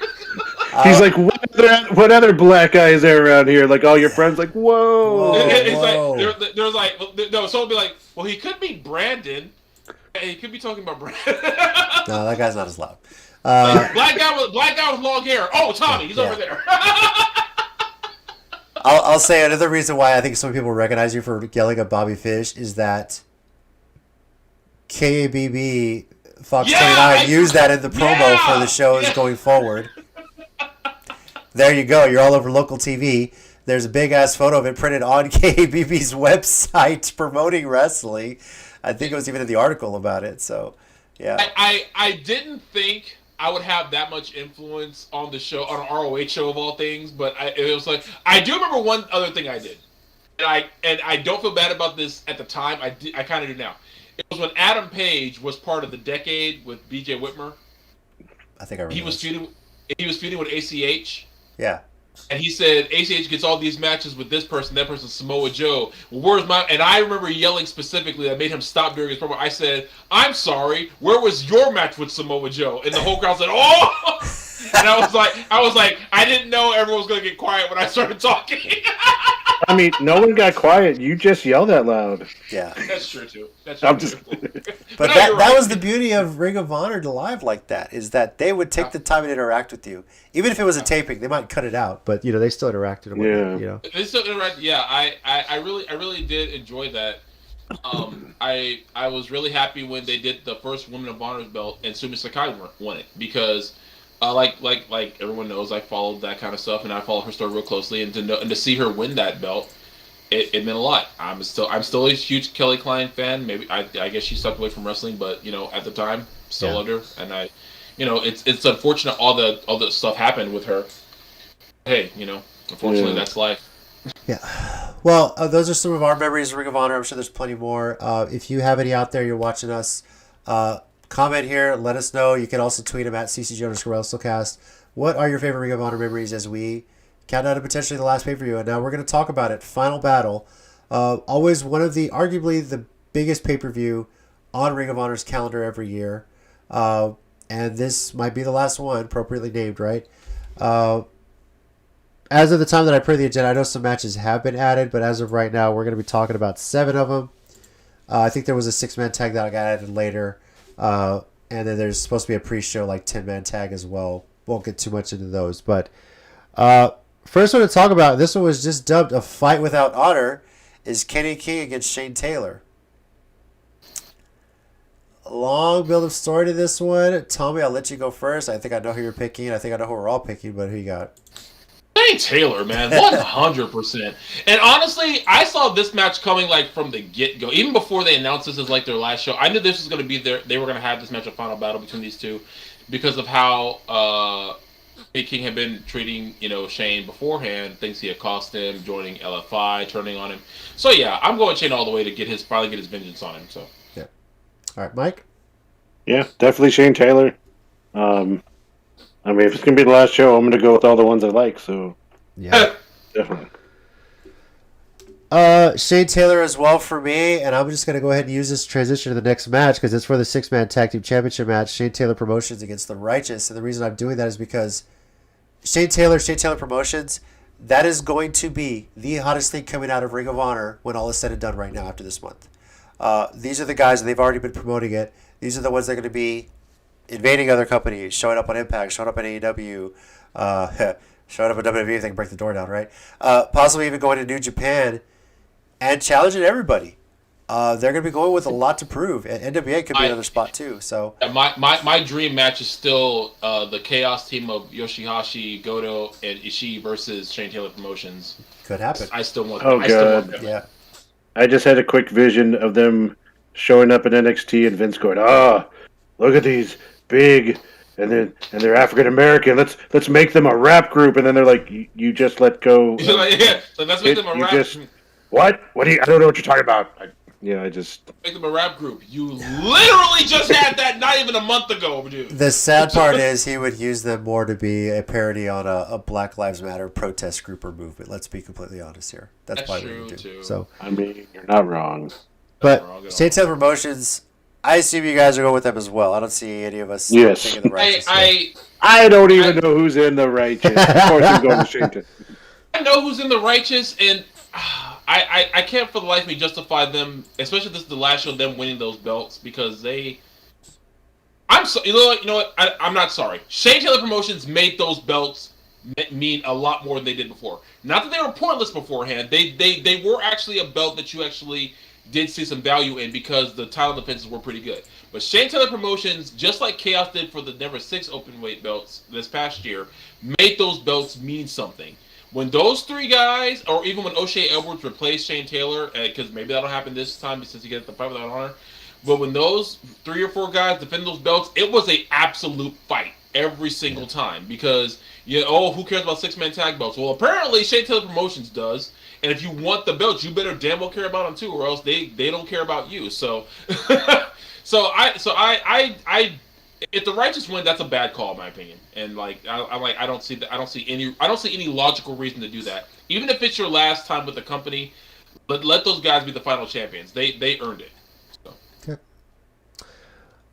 He's like, what other black guy is there around here? Like all your friends, like, whoa. It's Whoa. like there's like no. Someone will be like, well, he could be Brandon. He could be talking about Brandon. No, that guy's not as loud. Black guy with long hair. Oh, Tommy, he's over there. I'll say another reason why I think some people recognize you for yelling at Bobby Fish is that KABB Fox 29 used that in the promo for the shows going forward. There you go. You're all over local TV. There's a big-ass photo of it printed on KABB's website promoting wrestling. I think it was even in the article about it. So, yeah. I didn't think I would have that much influence on the show, on an ROH show of all things, but it was like, I do remember one other thing I did. And I don't feel bad about this at the time. I kind of do now. It was when Adam Page was part of the Decade with BJ Whitmer. I think I remember. He was feuding with ACH. Yeah. And he said ACH gets all these matches with this person, that person, Samoa Joe. Well, where's my? And I remember yelling specifically that made him stop during his promo. I said, "I'm sorry. Where was your match with Samoa Joe?" And the whole crowd said, "Oh!" And I was like, I didn't know everyone was gonna get quiet when I started talking. I mean, no one got quiet. You just yelled that loud. Yeah. That's true too. That's I'm true. just. But No, that you're right. was the beauty of Ring of Honor to live like that, is that they would take the time and interact with you. Even if it was a taping, they might cut it out, but they still interacted with Yeah. it, you know. It's still right. Yeah, I really did enjoy that. I was really happy when they did the first Women of Honor's belt and Sumi Sakai won it because, like everyone knows, I followed that kind of stuff and I followed her story real closely, and to see her win that belt, it meant a lot. I'm still a huge Kelly Klein fan. Maybe I guess she stepped away from wrestling, but at the time still loved her, and it's unfortunate all the stuff happened with her. Hey, unfortunately that's life. Yeah. Well, those are some of our memories of Ring of Honor. I'm sure there's plenty more. If you have any out there, you're watching us, comment here. Let us know. You can also tweet them at CCG_WrestleCast. What are your favorite Ring of Honor memories as we count down to potentially the last pay-per-view? And now we're going to talk about it. Final Battle. Always one of arguably the biggest pay-per-view on Ring of Honor's calendar every year. And this might be the last one, appropriately named, right? As of the time that I put the agenda, I know some matches have been added, but as of right now, we're going to be talking about 7 of them. I think there was a 6-man tag that got added later. And then there's supposed to be a pre-show, 10-man tag as well. Won't get too much into those. But first one to talk about, this one was just dubbed A Fight Without Honor, is Kenny King against Shane Taylor. A long build of story to this one. Tommy, I'll let you go first. I think I know who you're picking. I think I know who we're all picking, but who you got? Shane Taylor, man, 100%. And honestly, I saw this match coming from the get-go. Even before they announced this as their last show, I knew this was going to be they were going to have this match, a final battle between these two, because of how King had been treating Shane beforehand. Things he had cost him, joining LFI, turning on him. So yeah, I'm going Shane all the way to finally get his vengeance on him. So yeah. All right, Mike. Yeah, definitely Shane Taylor. If it's going to be the last show, I'm going to go with all the ones I like, so... Yeah. Definitely. Shane Taylor as well for me, and I'm just going to go ahead and use this transition to the next match, because it's for the 6-man tag team championship match, Shane Taylor Promotions against The Righteous, and the reason I'm doing that is because Shane Taylor Promotions, that is going to be the hottest thing coming out of Ring of Honor when all is said and done right now after this month. These are the guys, and they've already been promoting it. These are the ones that are going to be invading other companies, showing up on Impact, showing up on AEW, showing up at WWE if they can break the door down, right? Possibly even going to New Japan and challenging everybody. They're going to be going with a lot to prove, and NWA could be another spot too. So my dream match is still the Chaos team of Yoshihashi, Goto, and Ishii versus Shane Taylor Promotions. could happen. I still want. Oh, I still want God. that. Yeah. I just had a quick vision of them showing up in NXT and Vince going, look at these big, and they're African American. Let's make them a rap group." And then they're like, "You just let go." Yeah, so let's make them a You rap. just what? What do you? I don't know what you're talking about. I just Make them a rap group. You literally just had that not even a month ago, dude. The sad part is he would use them more to be a parody on a Black Lives Matter protest group or movement. Let's be completely honest here. That's probably true, what he would do. too. So, I mean, you're not wrong. but State Tail Promotions, I assume you guys are going with them as well. I don't see any of us Yes. taking the righteous. I don't even know who's in the righteous. Of course, I'm going to Shane. I know who's in the righteous, and I can't for the life of me justify them, especially this is the last show, them winning those belts because they. You know what? I'm not sorry. Shane Taylor Promotions made those belts mean a lot more than they did before. Not that they were pointless beforehand. They were actually a belt that you actually did see some value in because the title defenses were pretty good. But Shane Taylor Promotions, just like Chaos did for the Never 6 openweight belts this past year, made those belts mean something. When those three guys, or even when O'Shea Edwards replaced Shane Taylor, because maybe that'll happen this time since he gets the fight without honor, but when those 3 or 4 guys defend those belts, it was an absolute fight every single time because, who cares about 6-man tag belts? Well, apparently Shane Taylor Promotions does, and if you want the belts, you better damn well care about them too, or else they don't care about you. So, I if the righteous win, that's a bad call in my opinion. And I don't see any logical reason to do that. Even if it's your last time with the company, but let those guys be the final champions. They earned it. So. Okay.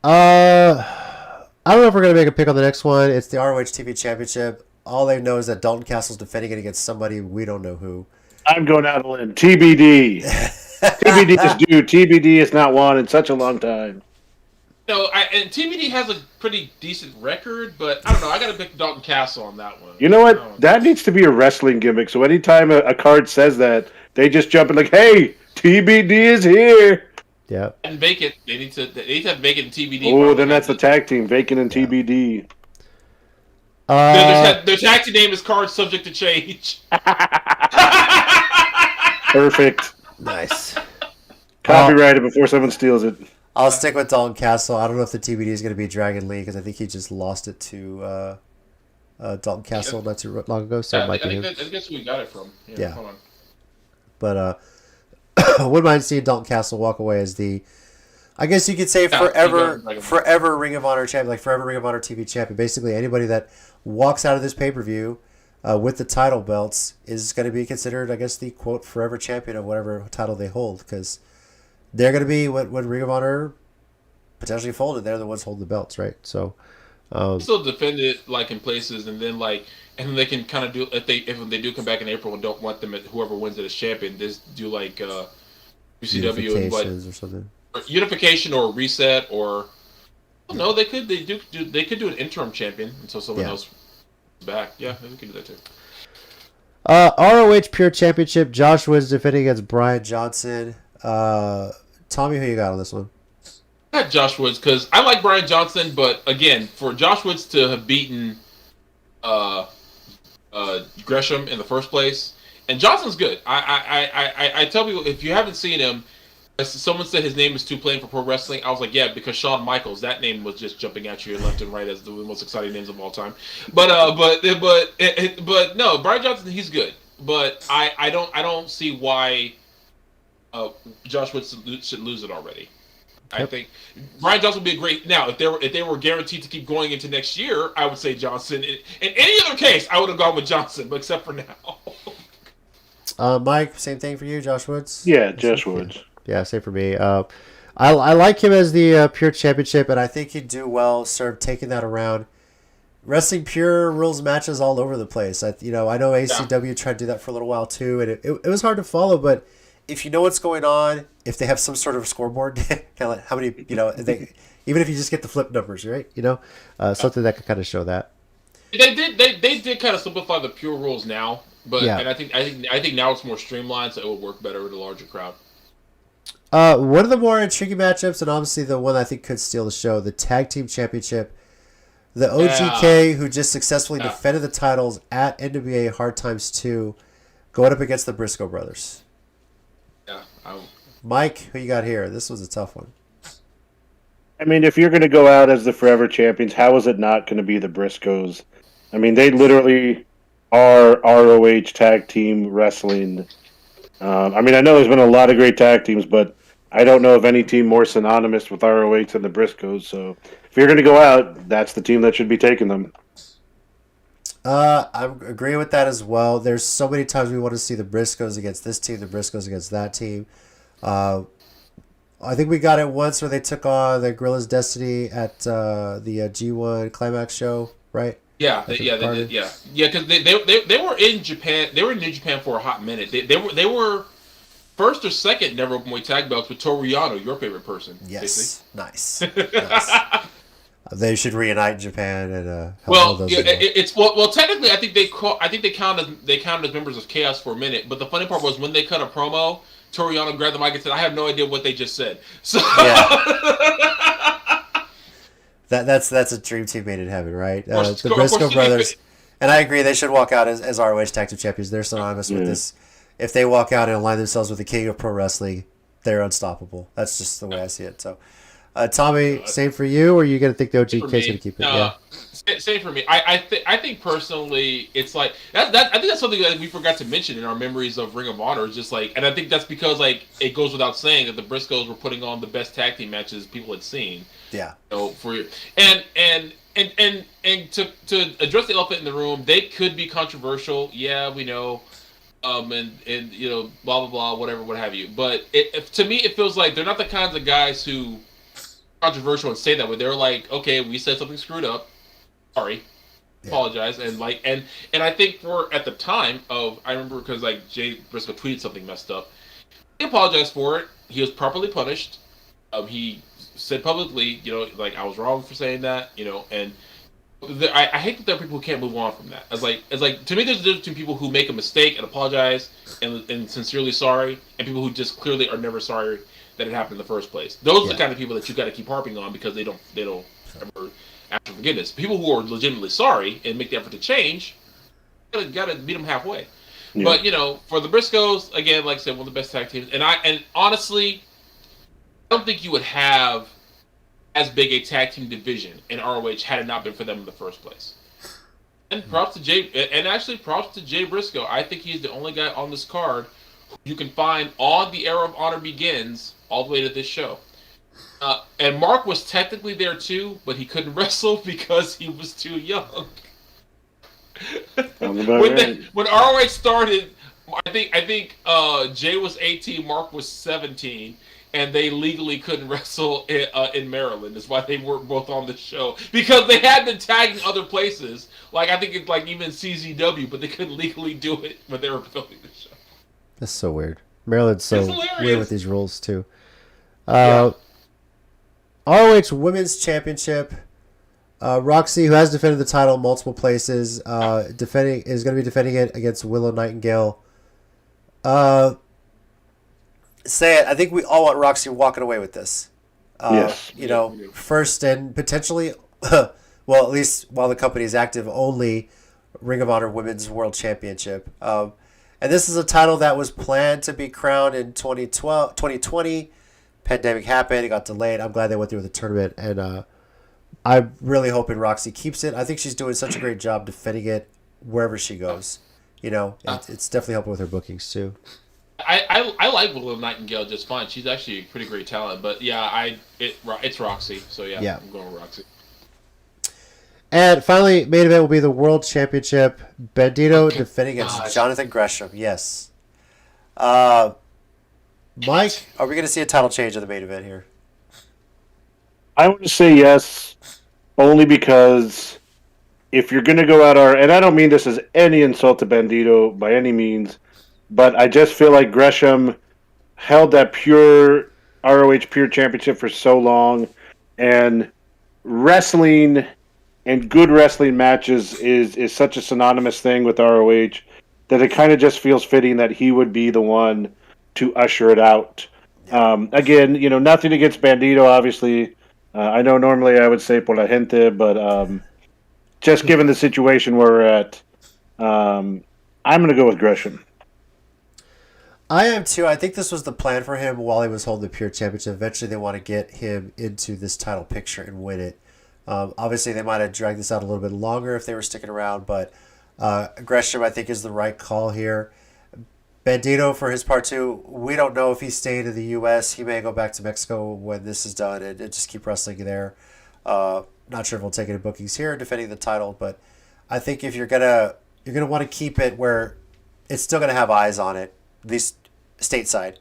I don't know if we're gonna make a pick on the next one. It's the ROH TV Championship. All they know is that Dalton Castle's defending it against somebody we don't know who. I'm going out on a limb. TBD. TBD is due. TBD has not won in such a long time. And TBD has a pretty decent record, but I don't know. I got to pick Dalton Castle on that one. You know what? That needs to be a wrestling gimmick. So anytime a card says that, they just jump in like, "Hey, TBD is here." Yeah. And Vacant. They need to have Vacant and TBD. Oh, then that's the tag team, Vacant and TBD. Their tag team name is Card Subject to Change. Perfect. Nice. Copyrighted before someone steals it. I'll stick with Dalton Castle. I don't know if the TBD is going to be Dragon Lee because I think he just lost it to Dalton Castle not too long ago. So it might be him. I think that's who we got it from. Yeah. Hold on. But I wouldn't mind seeing Dalton Castle walk away as the, I guess you could say forever Ring of Honor champion, like forever Ring of Honor TV champion. Basically, anybody that walks out of this pay-per-view with the title belts is going to be considered, I guess, the quote forever champion of whatever title they hold because they're going to be when Ring of Honor potentially folded. They're the ones holding the belts, right? So still defend it like in places, and then they can kind of do if they do come back in April and don't want them whoever wins it as champion, just do like UCW and what or something. Unification or reset or no, they could do an interim champion until someone else is back. Yeah, they could do that too. ROH Pure Championship. Josh Woods defending against Brian Johnson. Tommy, who you got on this one? I had Josh Woods because I like Brian Johnson, but again, for Josh Woods to have beaten Gresham in the first place, and Johnson's good. I tell people if you haven't seen him, someone said his name is too plain for pro wrestling. I was like, yeah, because Shawn Michaels, that name was just jumping at you left and right as the most exciting names of all time. But no, Brian Johnson, he's good, but I don't see why Josh Woods should lose it already. I think Brian Johnson would be a great. Now, if they were guaranteed to keep going into next year, I would say Johnson. In any other case, I would have gone with Johnson, but except for now. Mike, same thing for you, Josh Woods. Yeah, Josh Woods. Yeah, same for me. I like him as the Pure Championship, and I think he'd do well sort of taking that around. Wrestling Pure rules matches all over the place. I know ACW tried to do that for a little while too, and it was hard to follow, but if you know what's going on, if they have some sort of scoreboard, kind of like how many, even if you just get the flip numbers, right? Something that could kind of show that. They did kind of simplify the pure rules now, but Yeah. and I think now it's more streamlined, so it will work better with a larger crowd. One of the more intriguing matchups, and obviously the one I think could steal the show, the Tag Team Championship. The OGK, who just successfully defended the titles at NWA Hard Times 2, going up against the Briscoe brothers. Yeah. Mike, who you got here? This was a tough one. I mean, if you're going to go out as the forever champions, how is it not going to be the Briscoes? I mean, they literally are ROH tag team wrestling. I mean, I know there's been a lot of great tag teams, but I don't know of any team more synonymous with ROH than the Briscoes. So if you're going to go out, that's the team that should be taking them. I'm agreeing with that as well. There's so many times we want to see the Briscoes against this team, the Briscoes against that team. I think we got it once where they took on the Guerrillas Destiny at the G1 Climax show, right? Yeah, they did. Yeah, because they were in Japan. They were in New Japan for a hot minute. They were first or second never openweight tag belts with Toru Yano, your favorite person. Yes, nice. They should reunite in Japan and technically, I think they counted as members of Chaos for a minute. But the funny part was when they cut a promo, Toru Yano grabbed the mic and said, "I have no idea what they just said." So that's a dream team made in heaven, right? The Briscoe brothers, and I agree they should walk out as ROH Tag Team Champions. They're synonymous with this. If they walk out and align themselves with the king of pro wrestling, they're unstoppable. That's just the way I see it. So, Tommy, same for you, or are you going to think the OGK is going to keep it? Same for me. I think personally, it's like that. I think that's something that we forgot to mention in our memories of Ring of Honor. Is just like, and I think that's because like it goes without saying that the Briscoes were putting on the best tag team matches people had seen. Yeah. And to address the elephant in the room, they could be controversial. Yeah, we know. And blah blah blah, whatever, what have you. But to me, it feels like they're not the kinds of guys who are controversial and say that way. They're like, okay, we said something screwed up. Sorry, apologize, and I think at the time I remember because like Jay Briscoe tweeted something messed up. He apologized for it. He was properly punished. He said publicly, like I was wrong for saying that, and. I hate that there are people who can't move on from that. It's like to me, there's a difference between people who make a mistake and apologize and sincerely sorry, and people who just clearly are never sorry that it happened in the first place. Those are the kind of people that you got to keep harping on because they don't ever ask for forgiveness. People who are legitimately sorry and make the effort to change, got to meet them halfway. Yeah. But for the Briscoes, again, like I said, one of the best tag teams, and honestly, I don't think you would have as big a tag team division in ROH had it not been for them in the first place. And props to Jay Briscoe. I think he's the only guy on this card you can find on the Era of Honor Begins all the way to this show. And Mark was technically there too, but he couldn't wrestle because he was too young. When ROH started, I think Jay was 18, Mark was 17. And they legally couldn't wrestle in Maryland. Is why they weren't both on the show because they had been tagging other places. Like I think it's like even CZW, but they couldn't legally do it when they were filming the show. That's so weird. Maryland's so weird with these rules too. ROH Women's Championship. Roxy, who has defended the title multiple places, is going to be defending it against Willow Nightingale. Say it. I think we all want Roxy walking away with this. Yes. First and potentially, well, at least while the company is active, only Ring of Honor Women's World Championship. And this is a title that was planned to be crowned in 2020. Pandemic happened. It got delayed. I'm glad they went through the tournament. And I'm really hoping Roxy keeps it. I think she's doing such a great job defending it wherever she goes. It's definitely helping with her bookings, too. I like Willow Nightingale just fine. She's actually a pretty great talent. But, yeah, it's Roxy. So, yeah, I'm going with Roxy. And finally, main event will be the World Championship. Bandito defending against Jonathan Gresham. Yes. Mike, are we going to see a title change in the main event here? I want to say yes, only because if you're going to go out and I don't mean this as any insult to Bandito by any means, but I just feel like Gresham held that pure ROH Pure Championship for so long, and wrestling and good wrestling matches is such a synonymous thing with ROH that it kind of just feels fitting that he would be the one to usher it out. Again, nothing against Bandito, obviously. I know normally I would say por la gente, but just given the situation where we're at, I'm going to go with Gresham. I am too. I think this was the plan for him while he was holding the Pure Championship. Eventually, they want to get him into this title picture and win it. Obviously, they might have dragged this out a little bit longer if they were sticking around, but Gresham, I think, is the right call here. Bandito, for his part, too, we don't know if he's staying in the U.S. He may go back to Mexico when this is done and just keep wrestling there. Not sure if he'll take any bookings here defending the title, but I think if you're gonna want to keep it where it's still gonna have eyes on it, at least stateside,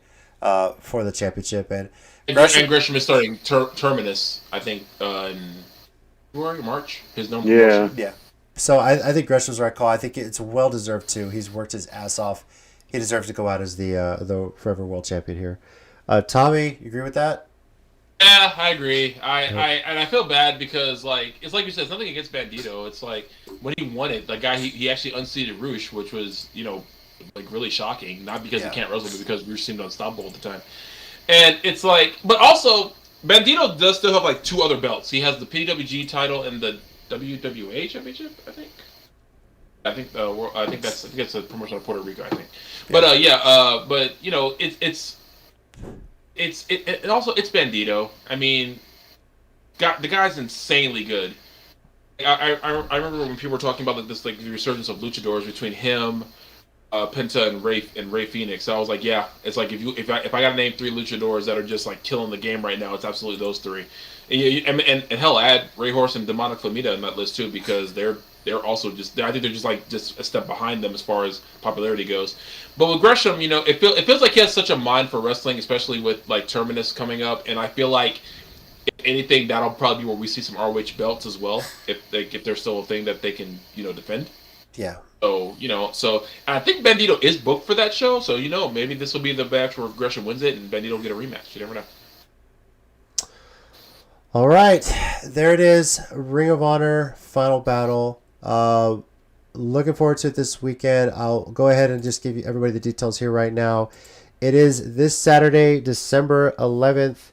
for the championship. And Gresham is starting Terminus, I think, in February, March. His number. Yeah. So I think Gresham's the right call. I think it's well deserved too. He's worked his ass off. He deserves to go out as the forever world champion here. Tommy, you agree with that? Yeah, I agree. I feel bad because it's like you said, it's nothing against Bandito. It's like when he won it, the guy he actually unseated Roosh, which was really shocking. Not because he can't wrestle, but because Roosh seemed unstoppable at the time. And it's like, but also Bandito does still have like 2 other belts. He has the PWG title and the WWA championship, I think. I think that's a promotion of Puerto Rico, I think. But it's also Bandito. I mean, the guy's insanely good. I remember when people were talking about the resurgence of luchadors between him, Penta and Ray Phoenix. I was like, yeah, it's like if I got to name 3 luchadors that are just like killing the game right now, it's absolutely those 3. And hell, add Ray Horse and Demonic Flamita in that list too, because they're also I think they're just a step behind them as far as popularity goes. But with Gresham, it feels like he has such a mind for wrestling, especially with like Terminus coming up, and I feel like if anything, that'll probably be where we see some ROH belts as well, if there's still a thing that they can defend. Yeah. So and I think Bandito is booked for that show, so maybe this will be the match where Gresham wins it and Bandito will get a rematch. You never know. All right, there it is. Ring of Honor Final Battle. Looking forward to it this weekend. I'll go ahead and just give you everybody the details here right now. It is this Saturday, December 11th.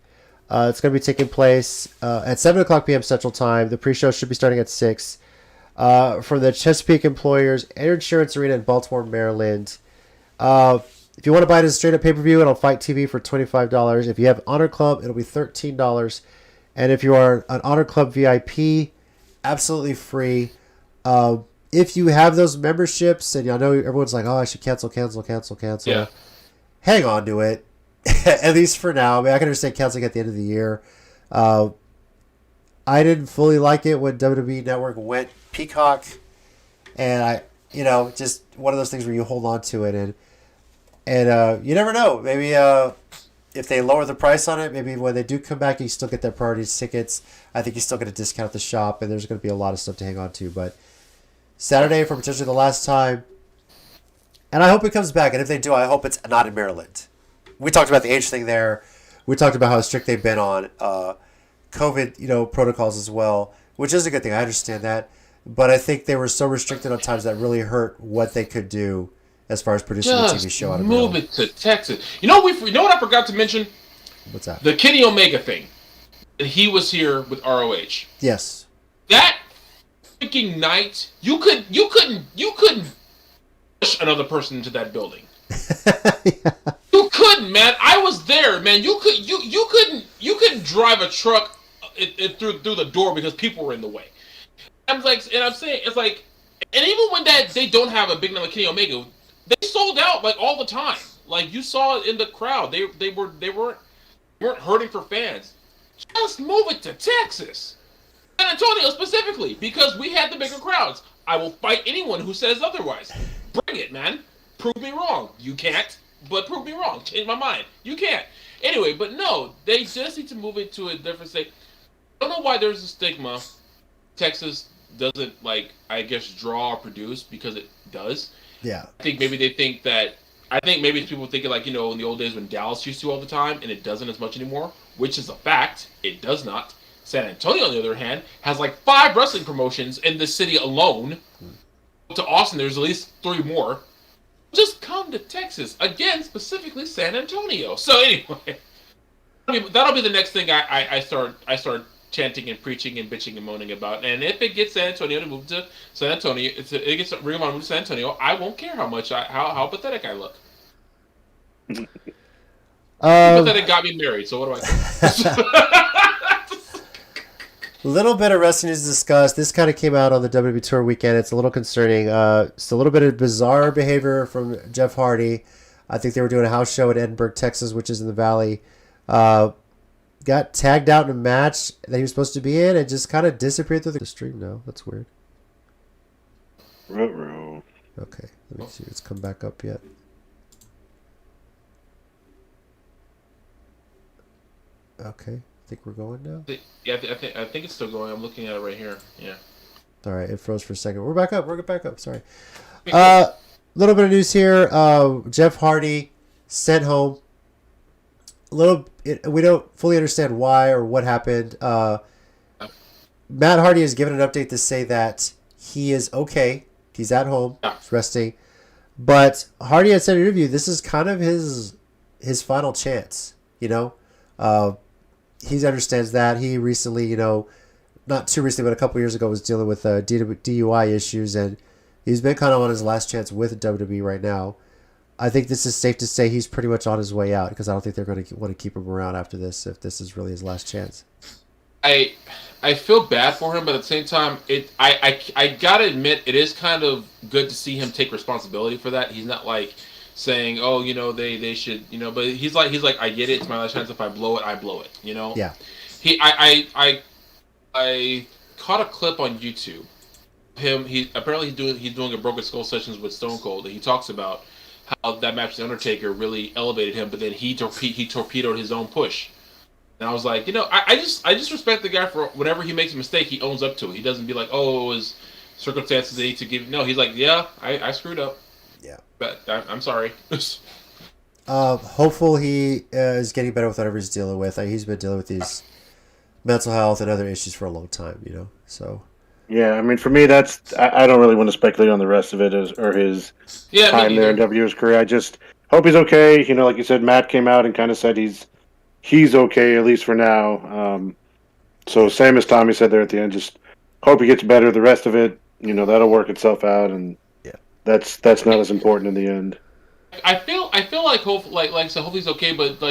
It's going to be taking place at 7 o'clock p.m. Central Time. The pre-show should be starting at 6. From the Chesapeake Employers Air Insurance Arena in Baltimore, Maryland. If you want to buy it as a straight-up pay-per-view, it'll Fight TV for $25. If you have Honor Club, it'll be $13. And if you are an Honor Club VIP, absolutely free. If you have those memberships, and I know everyone's like, oh, I should cancel. Yeah. Hang on to it, at least for now. I mean, I can understand canceling at the end of the year. I didn't fully like it when WWE Network went Peacock, and just one of those things where you hold on to it, and you never know. Maybe if they lower the price on it, maybe when they do come back, you still get their priority tickets. I think you still get a discount at the shop, and there's going to be a lot of stuff to hang on to. But Saturday for potentially the last time, and I hope it comes back. And if they do, I hope it's not in Maryland. We talked about the age thing there. We talked about how strict they've been on COVID, protocols as well, which is a good thing. I understand that, but I think they were so restricted on times that really hurt what they could do as far as producing a TV show out of Move Maryland. it to Texas. You know what I forgot to mention? What's that? The Kenny Omega thing. And he was here with ROH. Yes. That freaking night, you couldn't push another person into that building. Yeah. You couldn't, man. I was there, man. You couldn't drive a truck through the door because people were in the way. I'm saying it's like, and even when they don't have a big number of Kenny Omega, they sold out like all the time. Like you saw it in the crowd. They weren't hurting for fans. Just move it to Texas, San Antonio specifically, because we had the bigger crowds. I will fight anyone who says otherwise. Bring it, man. Prove me wrong. You can't, but prove me wrong. Change my mind. You can't. Anyway, but no, they just need to move it to a different state. I don't know why there's a stigma. Texas doesn't draw or produce, because it does. Yeah. I think maybe they think that I think maybe people thinking like, in the old days when Dallas used to all the time, and it doesn't as much anymore, which is a fact. It does not. San Antonio, on the other hand, has like 5 wrestling promotions in the city alone. To Austin, there's at least 3 more. Just come to Texas. Again, specifically San Antonio. So anyway, that'll be the next thing I start chanting and preaching and bitching and moaning about. And if it gets San Antonio to move to San Antonio, it gets Ring of Honor to move to San Antonio, I won't care how much how pathetic I look. Pathetic got me married, so what do I Little bit of wrestling news to discuss. This kind of came out on the WWE Tour weekend. It's a little concerning. It's a little bit of bizarre behavior from Jeff Hardy. I think they were doing a house show in Edinburgh, Texas, which is in the Valley. Got tagged out in a match that he was supposed to be in and just kind of disappeared through the stream. No, that's weird. Ruh-roh. Okay, let me see if it's come back up yet. Okay, I think we're going now. Yeah, I think it's still going. I'm looking at it right here. Yeah. All right, it froze for a second. We're back up. We're back up. Sorry. Little bit of news here. Jeff Hardy sent home. We don't fully understand why or what happened. Matt Hardy has given an update to say that he is okay. He's at home, he's resting. But Hardy had said in an interview, this is kind of his final chance. He understands that. He recently, not too recently, but a couple years ago, was dealing with DUI issues, and he's been kind of on his last chance with WWE right now. I think this is safe to say he's pretty much on his way out, because I don't think they're going to want to keep him around after this if this is really his last chance. I feel bad for him, but at the same time, I gotta admit, it is kind of good to see him take responsibility for that. He's not like saying, "Oh, they should," but he's like, "I get it. It's my last chance. If I blow it, I blow it." Yeah. I caught a clip on YouTube. He's doing a Broken Skull sessions with Stone Cold, and he talks about how that match with The Undertaker really elevated him, but then he torpedoed his own push. And I was like, I just respect the guy for whenever he makes a mistake, he owns up to it. He doesn't be like, "Oh, it was circumstances they need to give." No, he's like, "Yeah, I screwed up. Yeah, but I'm sorry." Hopefully he is getting better with whatever he's dealing with. He's been dealing with these mental health and other issues for a long time, So. Yeah, I mean, for me, I don't really want to speculate on the rest of it or his time there in WWE's career. I just hope he's okay. Like you said, Matt came out and kind of said he's okay, at least for now. So same as Tommy said there at the end, just hope he gets better. The rest of it, that'll work itself out, and that's not as important in the end. I feel like hope he's okay, but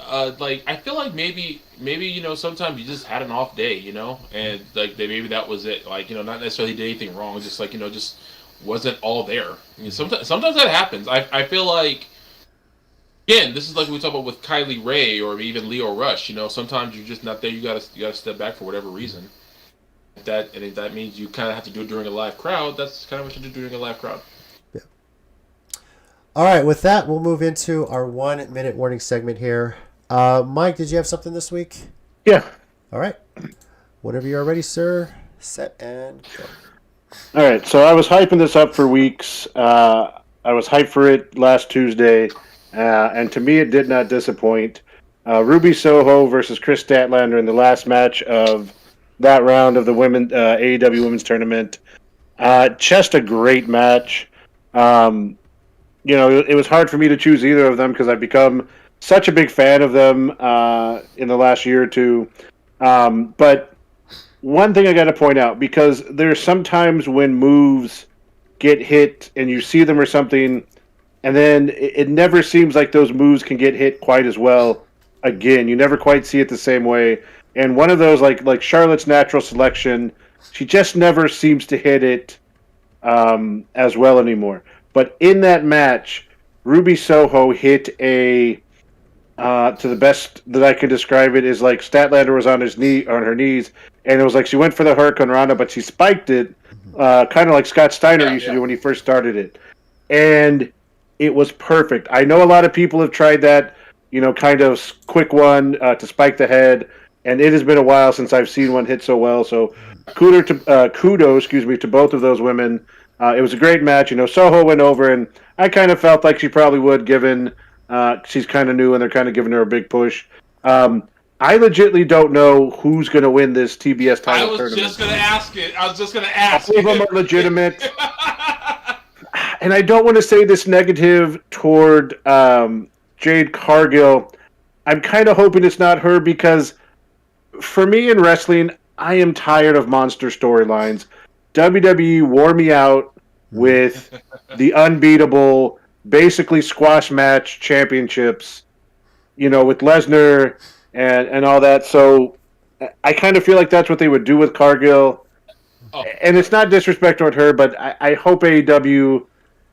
I feel like maybe sometimes you just had an off day, and maybe that was it. Not necessarily did anything wrong, just just wasn't all there. Sometimes that happens. I feel like, again, this is like we talk about with Kylie Ray or even Leo Rush. Sometimes you're just not there. You gotta step back for whatever reason. If that means you kind of have to do it during a live crowd, that's kind of what you do during a live crowd. Yeah. All right. With that, we'll move into our 1-minute warning segment here. Mike, did you have something this week? Yeah. All right. Whenever you are ready, sir. Set and go. All right. So I was hyping this up for weeks. I was hyped for it last Tuesday. And to me, it did not disappoint. Ruby Soho versus Kris Statlander in the last match of that round of the AEW Women's Tournament. Just a great match. It was hard for me to choose either of them because I've become such a big fan of them in the last year or two. But one thing I got to point out, because there's sometimes when moves get hit and you see them or something, and then it never seems like those moves can get hit quite as well again. You never quite see it the same way. And one of those, like Charlotte's Natural Selection, she just never seems to hit it as well anymore. But in that match, Ruby Soho hit to the best that I can describe it, is like Statlander was on her knees, and it was like she went for the Hurricane Rana, but she spiked it, kind of like Scott Steiner used to do when he first started it. And it was perfect. I know a lot of people have tried that, kind of quick one to spike the head, and it has been a while since I've seen one hit so well. So kudos to both of those women. It was a great match. Soho went over, and I kind of felt like she probably would, given she's kind of new and they're kind of giving her a big push. I legitimately don't know who's going to win this TBS title tournament. I was just going to ask All of them are legitimate. And I don't want to say this negative toward Jade Cargill. I'm kind of hoping it's not her because for me in wrestling, I am tired of monster storylines. WWE wore me out with the unbeatable, basically squash match championships, with Lesnar and all that. So I kind of feel like that's what they would do with Cargill. Oh. And it's not disrespect toward her, but I hope AEW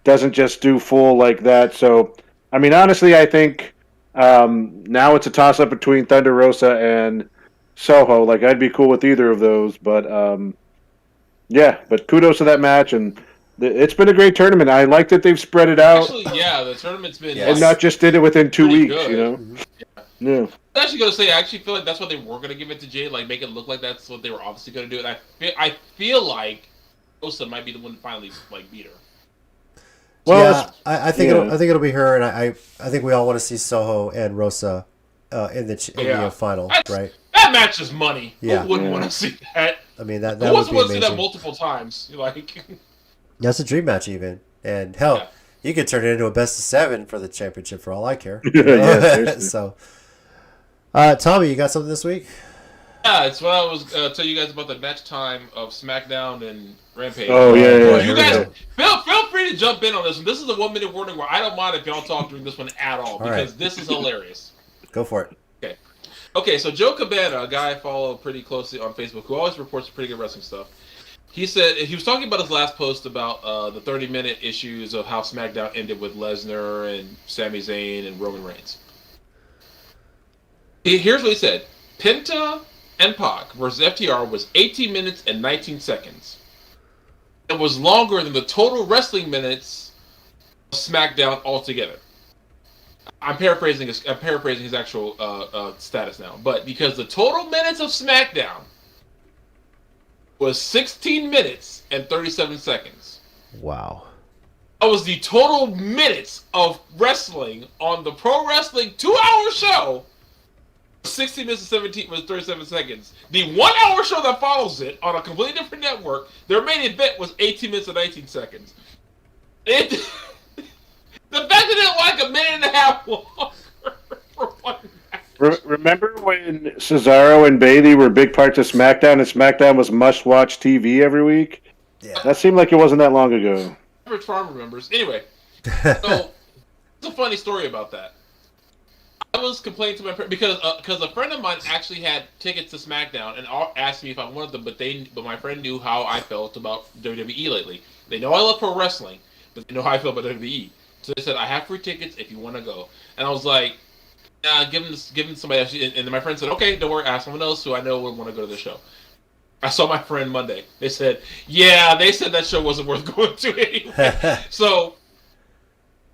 doesn't just do full like that. So, I mean, honestly, I think now it's a toss-up between Thunder Rosa and Soho. Like, I'd be cool with either of those. But, yeah, but kudos to that match. And it's been a great tournament. I like that they've spread it out. Actually, yeah, the tournament's been... And not just did it within 2 weeks, good. Yeah. I was actually going to say, I actually feel like that's what they were going to give it to Jade, like make it look like that's what they were obviously going to do. And I feel like Rosa might be the one to finally beat her. Well, yeah, I think it'll be her, and I think we all want to see Soho and Rosa in the final, right? That match is money. Yeah. Who wouldn't want to see that? I mean, that would would be amazing. See that multiple times. That's a dream match, even. And hell, you could turn it into a best of 7 for the championship for all I care. So, Tommy, you got something this week? Yeah, it's what I was tell you guys about the match time of SmackDown and Rampage. Oh, yeah. You guys, feel free to jump in on this one. This is a 1-minute warning where I don't mind if y'all talk during this one at all, because this is hilarious. Go for it. Okay, so Joe Cabana, a guy I follow pretty closely on Facebook, who always reports pretty good wrestling stuff, he said, he was talking about his last post about the 30-minute issues of how SmackDown ended with Lesnar and Sami Zayn and Roman Reigns. Here's what he said. Penta and Pac versus FTR was 18 minutes and 19 seconds. It was longer than the total wrestling minutes of SmackDown altogether. I'm paraphrasing his actual status now, but because the total minutes of SmackDown was 16 minutes and 37 seconds. Wow. That was the total minutes of wrestling on the Pro Wrestling 2-hour show. 60 minutes and 37 seconds. The 1-hour show that follows it on a completely different network, their main event was 18 minutes and 19 seconds. The fact that it like a minute and a half longer for one match. Remember when Cesaro and Bayley were big parts of SmackDown, and SmackDown was must-watch TV every week? Yeah. That seemed like it wasn't that long ago. Average Farm remembers. Anyway, so it's a funny story about that. I was complaining to my friend because a friend of mine actually had tickets to SmackDown and asked me if I wanted them, but my friend knew how I felt about WWE lately. They know I love pro wrestling, but they know how I feel about WWE. So they said, I have free tickets if you want to go. And I was like, give them somebody else. And then my friend said, okay, don't worry, ask someone else who I know would want to go to the show. I saw my friend Monday. They said, they said that show wasn't worth going to anyway. So,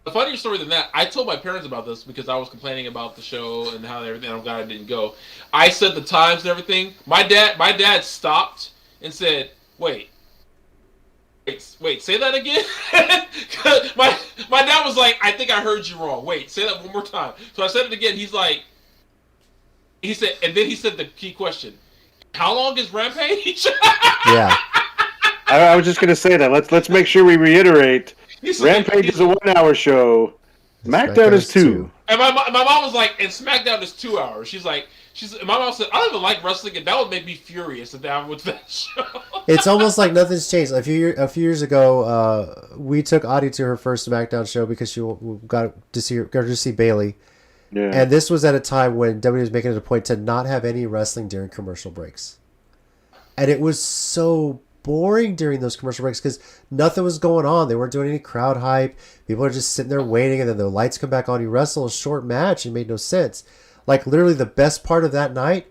the funnier story than that, I told my parents about this because I was complaining about the show and how everything. I'm glad I didn't go. I said the times and everything. My dad stopped and said, wait, say that again? my dad was like, I think I heard you wrong. Wait, say that one more time. So I said it again. He said, and then he said the key question. How long is Rampage? Yeah. I was just going to say that. Let's make sure we reiterate. Rampage is a 1-hour show. SmackDown is 2. And my mom was like, and SmackDown is 2 hours. My mom said, I don't even like wrestling, and that would make me furious if I went to that show. It's almost like nothing's changed. A few years ago, we took Audie to her first SmackDown show because she got to see Bayley. Yeah. And this was at a time when WWE was making it a point to not have any wrestling during commercial breaks. And it was so boring during those commercial breaks because nothing was going on. They weren't doing any crowd hype. People are just sitting there waiting, and then the lights come back on. You wrestle a short match. It made no sense. Like, literally the best part of that night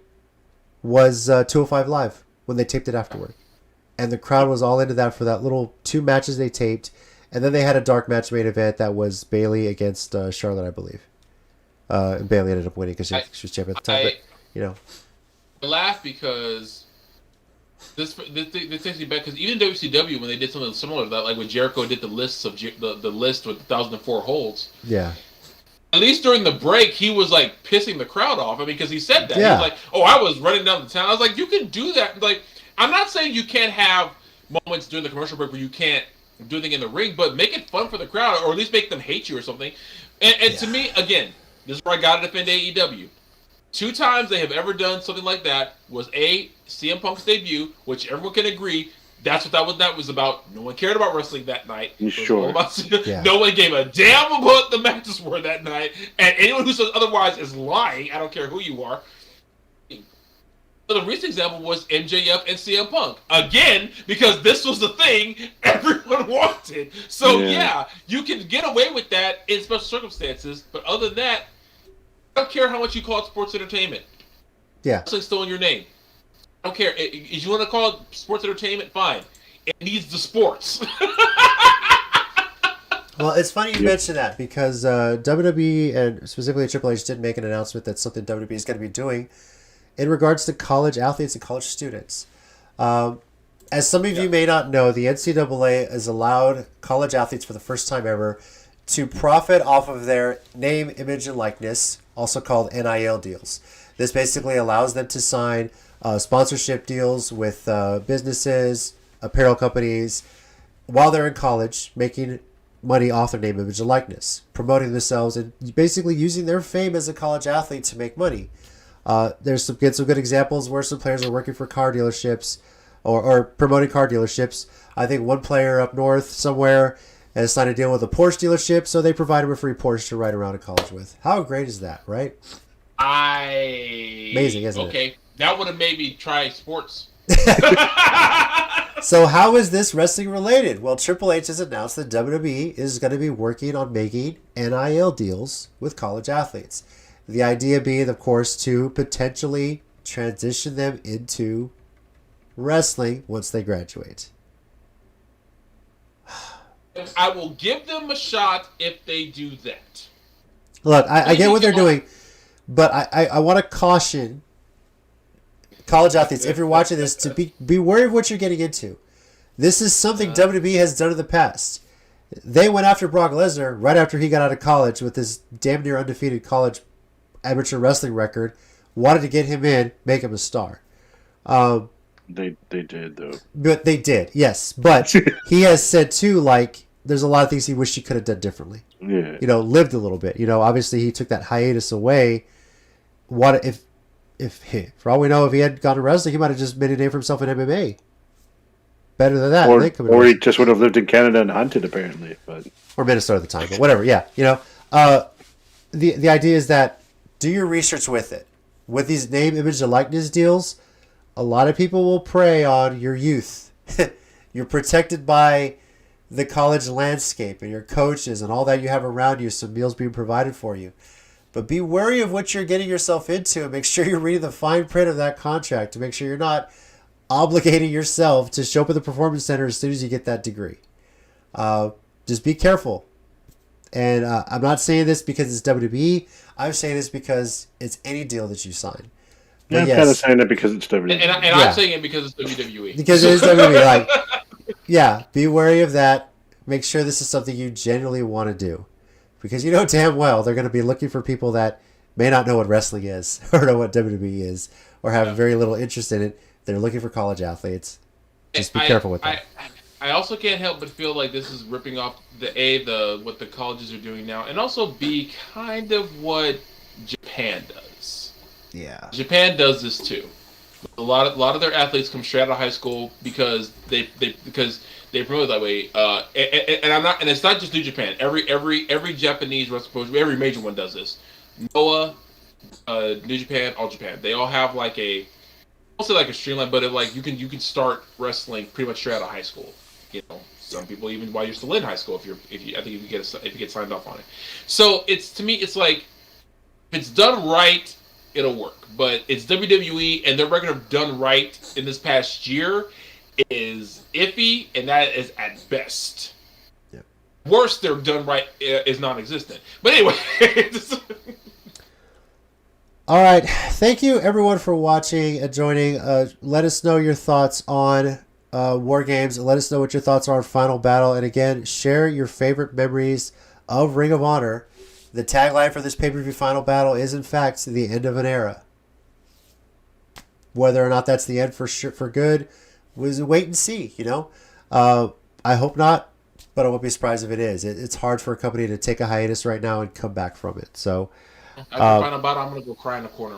was 205 Live when they taped it afterward. And the crowd was all into that for that little 2 matches they taped. And then they had a dark match main event that was Bayley against Charlotte, I believe. And Bayley ended up winning because she was champion at the time. But, I laugh because This takes me back because even WCW, when they did something similar to that, like when Jericho did the lists of the list with 1,004 holds. Yeah. At least during the break, he was like pissing the crowd off. I mean, because he said that. Yeah. He was like, "Oh, I was running down the town." I was like, "You can do that." Like, I'm not saying you can't have moments during the commercial break where you can't do anything in the ring, but make it fun for the crowd, or at least make them hate you or something. And to me, again, this is where I got to defend AEW. 2 times they have ever done something like that was CM Punk's debut, which everyone can agree. That was about. No one cared about wrestling that night. Sure. No one gave a damn about the matches were that night. And anyone who says otherwise is lying. I don't care who you are. So the recent example was MJF and CM Punk. Again, because this was the thing everyone wanted. So yeah, you can get away with that in special circumstances. But other than that, I don't care how much you call it sports entertainment. Yeah. Wrestling's still in your name. I don't care. If you want to call it sports entertainment, fine. It needs the sports. Well, it's funny you mention that because WWE and specifically Triple H did make an announcement that something WWE is going to be doing in regards to college athletes and college students. As some of you may not know, the NCAA has allowed college athletes for the first time ever to profit off of their name, image, and likeness, also called NIL deals. This basically allows them to sign sponsorship deals with businesses, apparel companies, while they're in college, making money off their name, image, and likeness, promoting themselves, and basically using their fame as a college athlete to make money. There's some good examples where some players are working for car dealerships or promoting car dealerships. I think one player up north somewhere has signed a deal with a Porsche dealership, so they provide him a free Porsche to ride around in college with. How great is that, right? Amazing, isn't it? Okay, that would have made me try sports. So how is this wrestling related? Well, Triple H has announced that WWE is going to be working on making NIL deals with college athletes. The idea being, of course, to potentially transition them into wrestling once they graduate. I will give them a shot if they do that. Look, I get what they're doing, but I want to caution college athletes, if you're watching this, to be wary of what you're getting into. This is something WWE has done in the past. They went after Brock Lesnar right after he got out of college with his damn near undefeated college amateur wrestling record, wanted to get him in, make him a star. They did, though. But they did, yes. But he has said, too, like, there's a lot of things he wished he could have done differently. Yeah. You know, lived a little bit. You know, obviously he took that hiatus away. What if for all we know, if he had gone to wrestling, he might have just made a name for himself in MMA. Better than that. Or he just would have lived in Canada and hunted, apparently. Or Minnesota at the time, but whatever, yeah. You know, the idea is that do your research with it. With these name, image, and likeness deals, a lot of people will prey on your youth. You're protected by the college landscape and your coaches and all that you have around you, some meals being provided for you. But be wary of what you're getting yourself into and make sure you're reading the fine print of that contract to make sure you're not obligating yourself to show up at the performance center as soon as you get that degree. Just be careful. And I'm not saying this because it's WWE. I'm saying this because it's any deal that you sign. I'm kind of saying it because it's WWE. And I'm saying it because it's WWE. Because it is WWE. Like, yeah, be wary of that. Make sure this is something you genuinely want to do. Because you know damn well they're going to be looking for people that may not know what wrestling is or know what WWE is or have very little interest in it. They're looking for college athletes. Just be careful with that. I also can't help but feel like this is ripping off what the colleges are doing now, and also B, kind of what Japan does. Yeah. Japan does this too. A lot of their athletes come straight out of high school because they promote it that way. And it's not just New Japan. Every Japanese wrestling, every major one does this. Noah, New Japan, All Japan. They all have like I'll say like a streamline, but you can start wrestling pretty much straight out of high school. You know, some people even while you're still in high school if you get signed off on it. So to me it's like if it's done right, it'll work. But it's WWE, and their record of done right in this past year is iffy, and that is at best. Yeah. Worst, their done right is non-existent. But anyway. All right. Thank you, everyone, for watching and joining. Let us know your thoughts on War Games. Let us know what your thoughts are on Final Battle. And again, share your favorite memories of Ring of Honor. The tagline for this pay-per-view Final Battle is, in fact, the end of an era. Whether or not that's the end for good, was wait and see, you know? I hope not, but I won't be surprised if it is. It's hard for a company to take a hiatus right now and come back from it. So, After Final Battle, I'm going to go cry in the corner.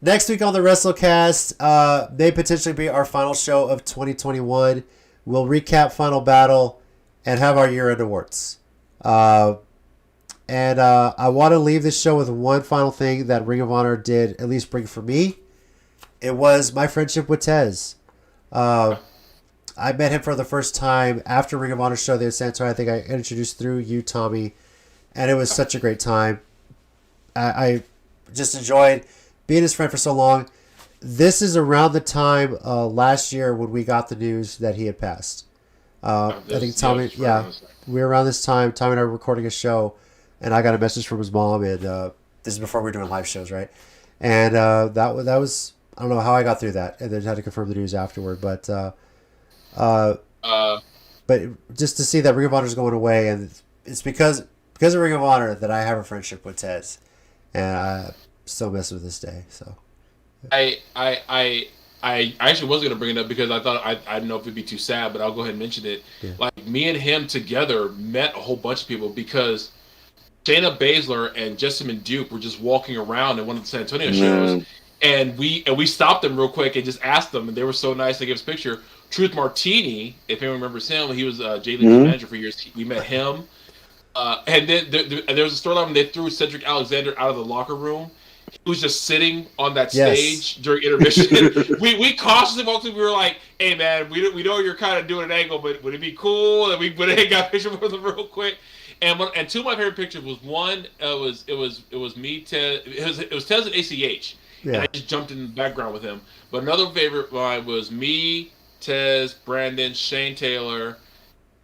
Next week on the WrestleCast, may potentially be our final show of 2021. We'll recap Final Battle and have our year-end awards. I want to leave this show with one final thing that Ring of Honor did at least bring for me. It was my friendship with Tez. I met him for the first time after Ring of Honor show there in San Antonio. I think I introduced through you, Tommy, and it was such a great time. I just enjoyed being his friend for so long. This is around the time last year when we got the news that he had passed. I think Tommy, we were around this time. Tommy and I were recording a show, and I got a message from his mom, and this is before we were doing live shows, right? And that was I don't know how I got through that, and then had to confirm the news afterward. But just to see that Ring of Honor is going away, and it's because of Ring of Honor that I have a friendship with Tez, and I still miss him to this day. So I actually was going to bring it up because I thought I didn't know if it'd be too sad, but I'll go ahead and mention it. Yeah. Like, me and him together met a whole bunch of people because Shayna Baszler and Jessamine Duke were just walking around in one of the San Antonio shows, and we stopped them real quick and just asked them, and they were so nice to give us a picture. Truth Martini, if anyone remembers him, he was Jay Lee's manager for years. We met him, and then there was a storyline when they threw Cedric Alexander out of the locker room. He was just sitting on that stage during intermission. we cautiously walked in. We were like, "Hey man, we know you're kind of doing an angle, but would it be cool that we went ahead and got a picture with them real quick?" And two of my favorite pictures was one. It was me, Tez. It was Tez and ACH, and I just jumped in the background with him. But another favorite line was me, Tez, Brandon, Shane Taylor,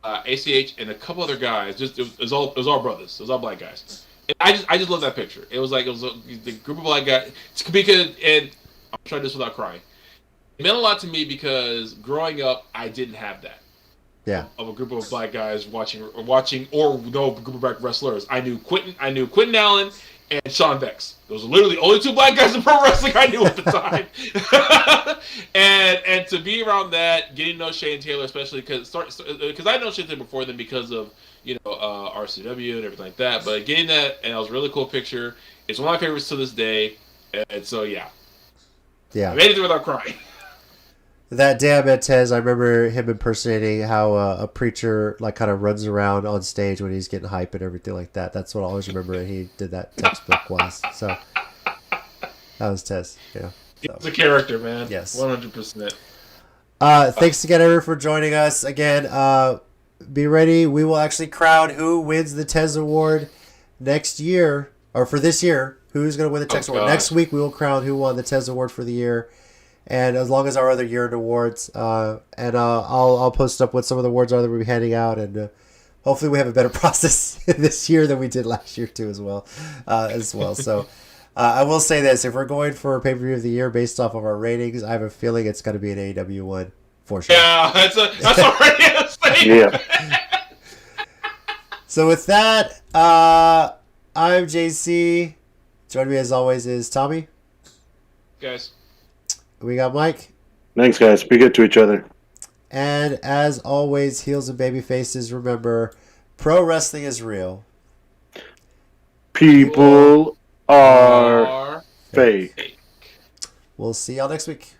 ACH, and a couple other guys. Just it was all brothers. It was all black guys. And I just love that picture. It was the group of black guys. Because, and I'll try this without crying. It meant a lot to me because growing up, I didn't have that. Yeah. Of a group of black guys watching, or no group of black wrestlers. I knew Quentin Allen and Sean Vex. Those are literally the only two black guys in pro wrestling I knew at the time. and to be around that, getting to know Shane Taylor, especially because I know Shane Taylor before then because of RCW and everything like that. But getting that, and it was a really cool picture. It's one of my favorites to this day. And so I made it through without crying. That day I met Tez, I remember him impersonating how a preacher kind of runs around on stage when he's getting hype and everything like that. That's what I always remember. And he did that textbook wise. So that was Tez. Yeah. So. He's a character, man. Yes. 100%. Thanks again, everyone, for joining us. Again, be ready. We will actually crown who wins the Tez Award next year, or for this year. Who's going to win the Tez Award? Next week, we will crown who won the Tez Award for the year. And as long as our other year-end awards, I'll post up what some of the awards are that we'll be handing out, and hopefully we have a better process this year than we did last year too, as well. So I will say this: if we're going for a pay-per-view of the year based off of our ratings, I have a feeling it's going to be an AEW one for sure. Yeah, that's already a thing. Yeah. So with that, I'm JC. Joining me as always is Tommy. Guys. We got Mike. Thanks, guys. Be good to each other. And as always, heels and baby faces, remember, pro wrestling is real. People are fake. We'll see y'all next week.